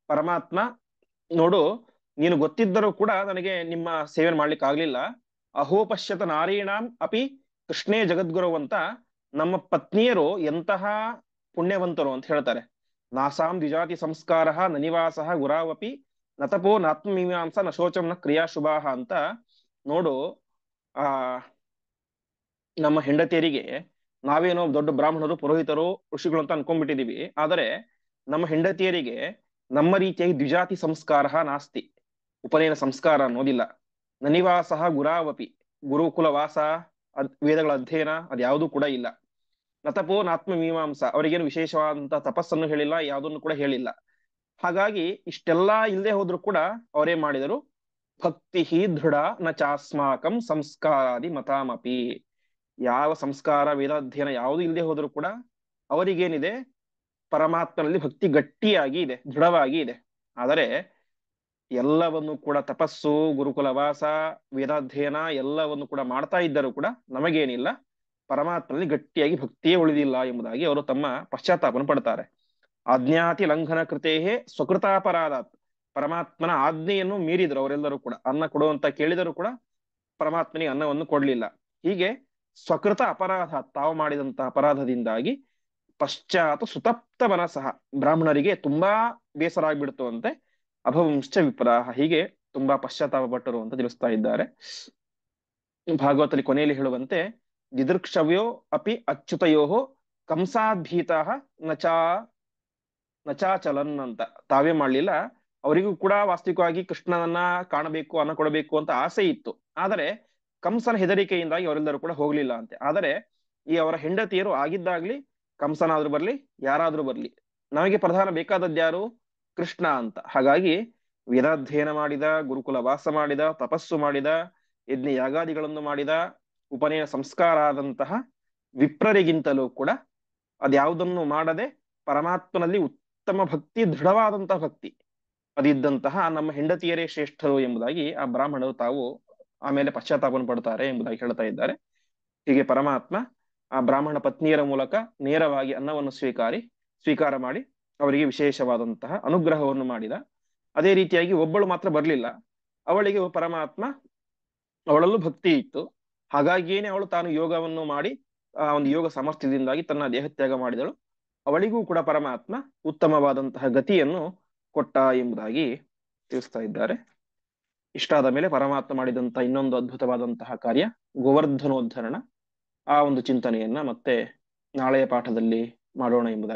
ಪರಮಾತ್ಮ, ನೋಡು ನೀನು ಗೊತ್ತಿದ್ದರೂ ಕೂಡ ನನಗೆ ನಿಮ್ಮ ಸೇವೆ ಮಾಡ್ಲಿಕ್ಕೆ ಆಗ್ಲಿಲ್ಲ. ಅಹೋಪಶ್ಯತ ನಾರೀಣಾಂ ಅಪಿ ಕೃಷ್ಣೇ ಜಗದ್ಗುರು ಅಂತ ನಮ್ಮ ಪತ್ನಿಯರು ಎಂತಹ ಪುಣ್ಯವಂತರು ಅಂತ ಹೇಳ್ತಾರೆ. ನಾಸಾಂ ದ್ವಿಜಾತಿ ಸಂಸ್ಕಾರ ನ ನಿವಾಸ ಗುರಾವಪಿ ನತಪೋ ನಾತ್ಮಮೀಮಾಂಸ ನ ಶೋಚಂ ನ ಕ್ರಿಯಾ ಶುಭಾಹ ಅಂತ. ನೋಡು ಆ ನಮ್ಮ ಹೆಂಡತಿಯರಿಗೆ ನಾವೇನೋ ದೊಡ್ಡ ಬ್ರಾಹ್ಮಣರು ಪುರೋಹಿತರು ಋಷಿಗಳು ಅಂತ ಅನ್ಕೊಂಡ್ಬಿಟ್ಟಿದೀವಿ. ಆದರೆ ನಮ್ಮ ಹೆಂಡತಿಯರಿಗೆ ನಮ್ಮ ರೀತಿಯಾಗಿ ದ್ವಿಜಾತಿ ಸಂಸ್ಕಾರ ನಾಸ್ತಿ, ಉಪನಯನ ಸಂಸ್ಕಾರ ಅನ್ನೋದಿಲ್ಲ. ನನಿವಾಸ ಗುರಾವಪಿ ಗುರುಕುಲ ವಾಸ, ವೇದಗಳ ಅಧ್ಯಯನ ಅದ್ಯಾವುದೂ ಕೂಡ ಇಲ್ಲ. ನತಪೋ ನಾತ್ಮ ಮೀಮಾಂಸ ಅವರಿಗೇನು ವಿಶೇಷವಾದಂತಹ ತಪಸ್ಸನ್ನು ಹೇಳಿಲ್ಲ, ಯಾವುದನ್ನು ಕೂಡ ಹೇಳಿಲ್ಲ. ಹಾಗಾಗಿ ಇಷ್ಟೆಲ್ಲಾ ಇಲ್ಲದೆ ಹೋದ್ರು ಕೂಡ ಅವರೇನ್ ಮಾಡಿದರು, ಭಕ್ತಿ ದೃಢ ನ ಚಾಸ್ಮಾಕಂ ಸಂಸ್ಕಾರಾದಿ ಮತಾಮಪಿ, ಯಾವ ಸಂಸ್ಕಾರ ವೇದಾಧ್ಯಯನ ಯಾವುದು ಇಲ್ಲದೆ ಹೋದ್ರು ಕೂಡ ಅವರಿಗೇನಿದೆ, ಪರಮಾತ್ಮನಲ್ಲಿ ಭಕ್ತಿ ಗಟ್ಟಿಯಾಗಿ ಇದೆ, ದೃಢವಾಗಿ ಇದೆ. ಆದರೆ ಎಲ್ಲವನ್ನು ಕೂಡ ತಪಸ್ಸು, ಗುರುಕುಲ ವಾಸ, ವೇದಾಧ್ಯಯನ ಎಲ್ಲವನ್ನು ಕೂಡ ಮಾಡ್ತಾ ಇದ್ದರೂ ಕೂಡ ನಮಗೇನಿಲ್ಲ, ಪರಮಾತ್ಮನಲ್ಲಿ ಗಟ್ಟಿಯಾಗಿ ಭಕ್ತಿಯೇ ಉಳಿದಿಲ್ಲ ಎಂಬುದಾಗಿ ಅವರು ತಮ್ಮ ಪಶ್ಚಾತ್ತಾಪವನ್ನು ಪಡ್ತಾರೆ. ಆಜ್ಞಾತಿ ಲಂಘನ ಕೃತೇಹೇ ಸ್ವಕೃತಾಪರಾಧಾತ್, ಪರಮಾತ್ಮನ ಆಜ್ಞೆಯನ್ನು ಮೀರಿದ್ರು ಅವರೆಲ್ಲರೂ ಕೂಡ. ಅನ್ನ ಕೊಡುವಂತ ಕೇಳಿದರೂ ಕೂಡ ಪರಮಾತ್ಮನಿಗೆ ಅನ್ನವನ್ನು ಕೊಡ್ಲಿಲ್ಲ. ಹೀಗೆ ಸ್ವಕೃತ ಅಪರಾಧ, ತಾವು ಮಾಡಿದಂತಹ ಅಪರಾಧದಿಂದಾಗಿ ಪಶ್ಚಾತ್ ಸುತಪ್ತ ಮನಸಃ, ಬ್ರಾಹ್ಮಣರಿಗೆ ತುಂಬಾ ಬೇಸರ ಆಗ್ಬಿಡ್ತು ಅಂತೆ. ಅಭವಂಶ್ಚ ವಿಪ್ರಾಹ, ಹೀಗೆ ತುಂಬಾ ಪಶ್ಚಾತ್ತಾಪ ಪಟ್ಟರು ಅಂತ ತಿಳಿಸ್ತಾ ಇದ್ದಾರೆ. ಭಾಗವತದಲ್ಲಿ ಕೊನೆಯಲ್ಲಿ ಹೇಳುವಂತೆ ದಿದೃಕ್ಷವ್ಯೋ ಅಪಿ ಅಚ್ಯುತಯೋ ಕಂಸಾದ್ಭೀತಾ ನಚಾಚಲನ್ ಅಂತ. ತಾವೇ ಮಾಡ್ಲಿಲ್ಲ, ಅವರಿಗೂ ಕೂಡ ವಾಸ್ತವಿಕವಾಗಿ ಕೃಷ್ಣನನ್ನ ಕಾಣಬೇಕು, ಅನ್ನ ಕೊಡಬೇಕು ಅಂತ ಆಸೆ ಇತ್ತು. ಆದರೆ ಕಂಸನ ಹೆದರಿಕೆಯಿಂದಾಗಿ ಅವರೆಲ್ಲರೂ ಕೂಡ ಹೋಗ್ಲಿಲ್ಲ ಅಂತೆ. ಆದರೆ ಈ ಅವರ ಹೆಂಡತಿಯರು ಆಗಿದ್ದಾಗ್ಲಿ, ಕಂಸನಾದ್ರೂ ಬರ್ಲಿ ಯಾರಾದ್ರೂ ಬರ್ಲಿ, ನಮಗೆ ಪ್ರಧಾನ ಬೇಕಾದದ್ದು ಯಾರು, ಕೃಷ್ಣ ಅಂತ. ಹಾಗಾಗಿ ವೇದಾಧ್ಯಯನ ಮಾಡಿದ, ಗುರುಕುಲ ವಾಸ ಮಾಡಿದ, ತಪಸ್ಸು ಮಾಡಿದ, ಯಜ್ಞ ಯಾಗಾದಿಗಳನ್ನು ಮಾಡಿದ, ಉಪನಯನ ಸಂಸ್ಕಾರ ಆದಂತಹ ವಿಪ್ರರಿಗಿಂತಲೂ ಕೂಡ ಅದ್ಯಾವುದನ್ನು ಮಾಡದೆ ಪರಮಾತ್ಮನಲ್ಲಿ ಉತ್ತಮ ಭಕ್ತಿ, ದೃಢವಾದಂತಹ ಭಕ್ತಿ ಅದಿದ್ದಂತಹ ನಮ್ಮ ಹೆಂಡತಿಯರೇ ಶ್ರೇಷ್ಠರು ಎಂಬುದಾಗಿ ಆ ಬ್ರಾಹ್ಮಣರು ತಾವು ಆಮೇಲೆ ಪಶ್ಚಾತ್ತಾಪವನ್ನು ಪಡ್ತಾರೆ ಎಂಬುದಾಗಿ ಹೇಳ್ತಾ ಇದ್ದಾರೆ. ಹೀಗೆ ಪರಮಾತ್ಮ ಆ ಬ್ರಾಹ್ಮಣ ಪತ್ನಿಯರ ಮೂಲಕ ನೇರವಾಗಿ ಅನ್ನವನ್ನು ಸ್ವೀಕಾರ ಮಾಡಿ ಅವರಿಗೆ ವಿಶೇಷವಾದಂತಹ ಅನುಗ್ರಹವನ್ನು ಮಾಡಿದ. ಅದೇ ರೀತಿಯಾಗಿ ಒಬ್ಬಳು ಮಾತ್ರ ಬರ್ಲಿಲ್ಲ, ಅವಳಿಗೆ ಪರಮಾತ್ಮ, ಅವಳಲ್ಲೂ ಭಕ್ತಿ ಇತ್ತು. ಹಾಗಾಗಿಯೇನೆ ಅವಳು ತಾನು ಯೋಗವನ್ನು ಮಾಡಿ ಆ ಒಂದು ಯೋಗ ಸಾಮರ್ಥ್ಯದಿಂದಾಗಿ ತನ್ನ ದೇಹತ್ಯಾಗ ಮಾಡಿದಳು. ಅವಳಿಗೂ ಕೂಡ ಪರಮಾತ್ಮ ಉತ್ತಮವಾದಂತಹ ಗತಿಯನ್ನು ಕೊಟ್ಟ ಎಂಬುದಾಗಿ ತಿಳಿಸ್ತಾ ಇದ್ದಾರೆ. ಇಷ್ಟಾದ ಮೇಲೆ ಪರಮಾತ್ಮ ಮಾಡಿದಂತಹ ಇನ್ನೊಂದು ಅದ್ಭುತವಾದಂತಹ ಕಾರ್ಯ ಗೋವರ್ಧನೋದ್ಧರಣ. ಆ ಒಂದು ಚಿಂತನೆಯನ್ನ ಮತ್ತೆ ನಾಳೆಯ ಪಾಠದಲ್ಲಿ ಮಾಡೋಣ ಎಂಬುದಾಗಿ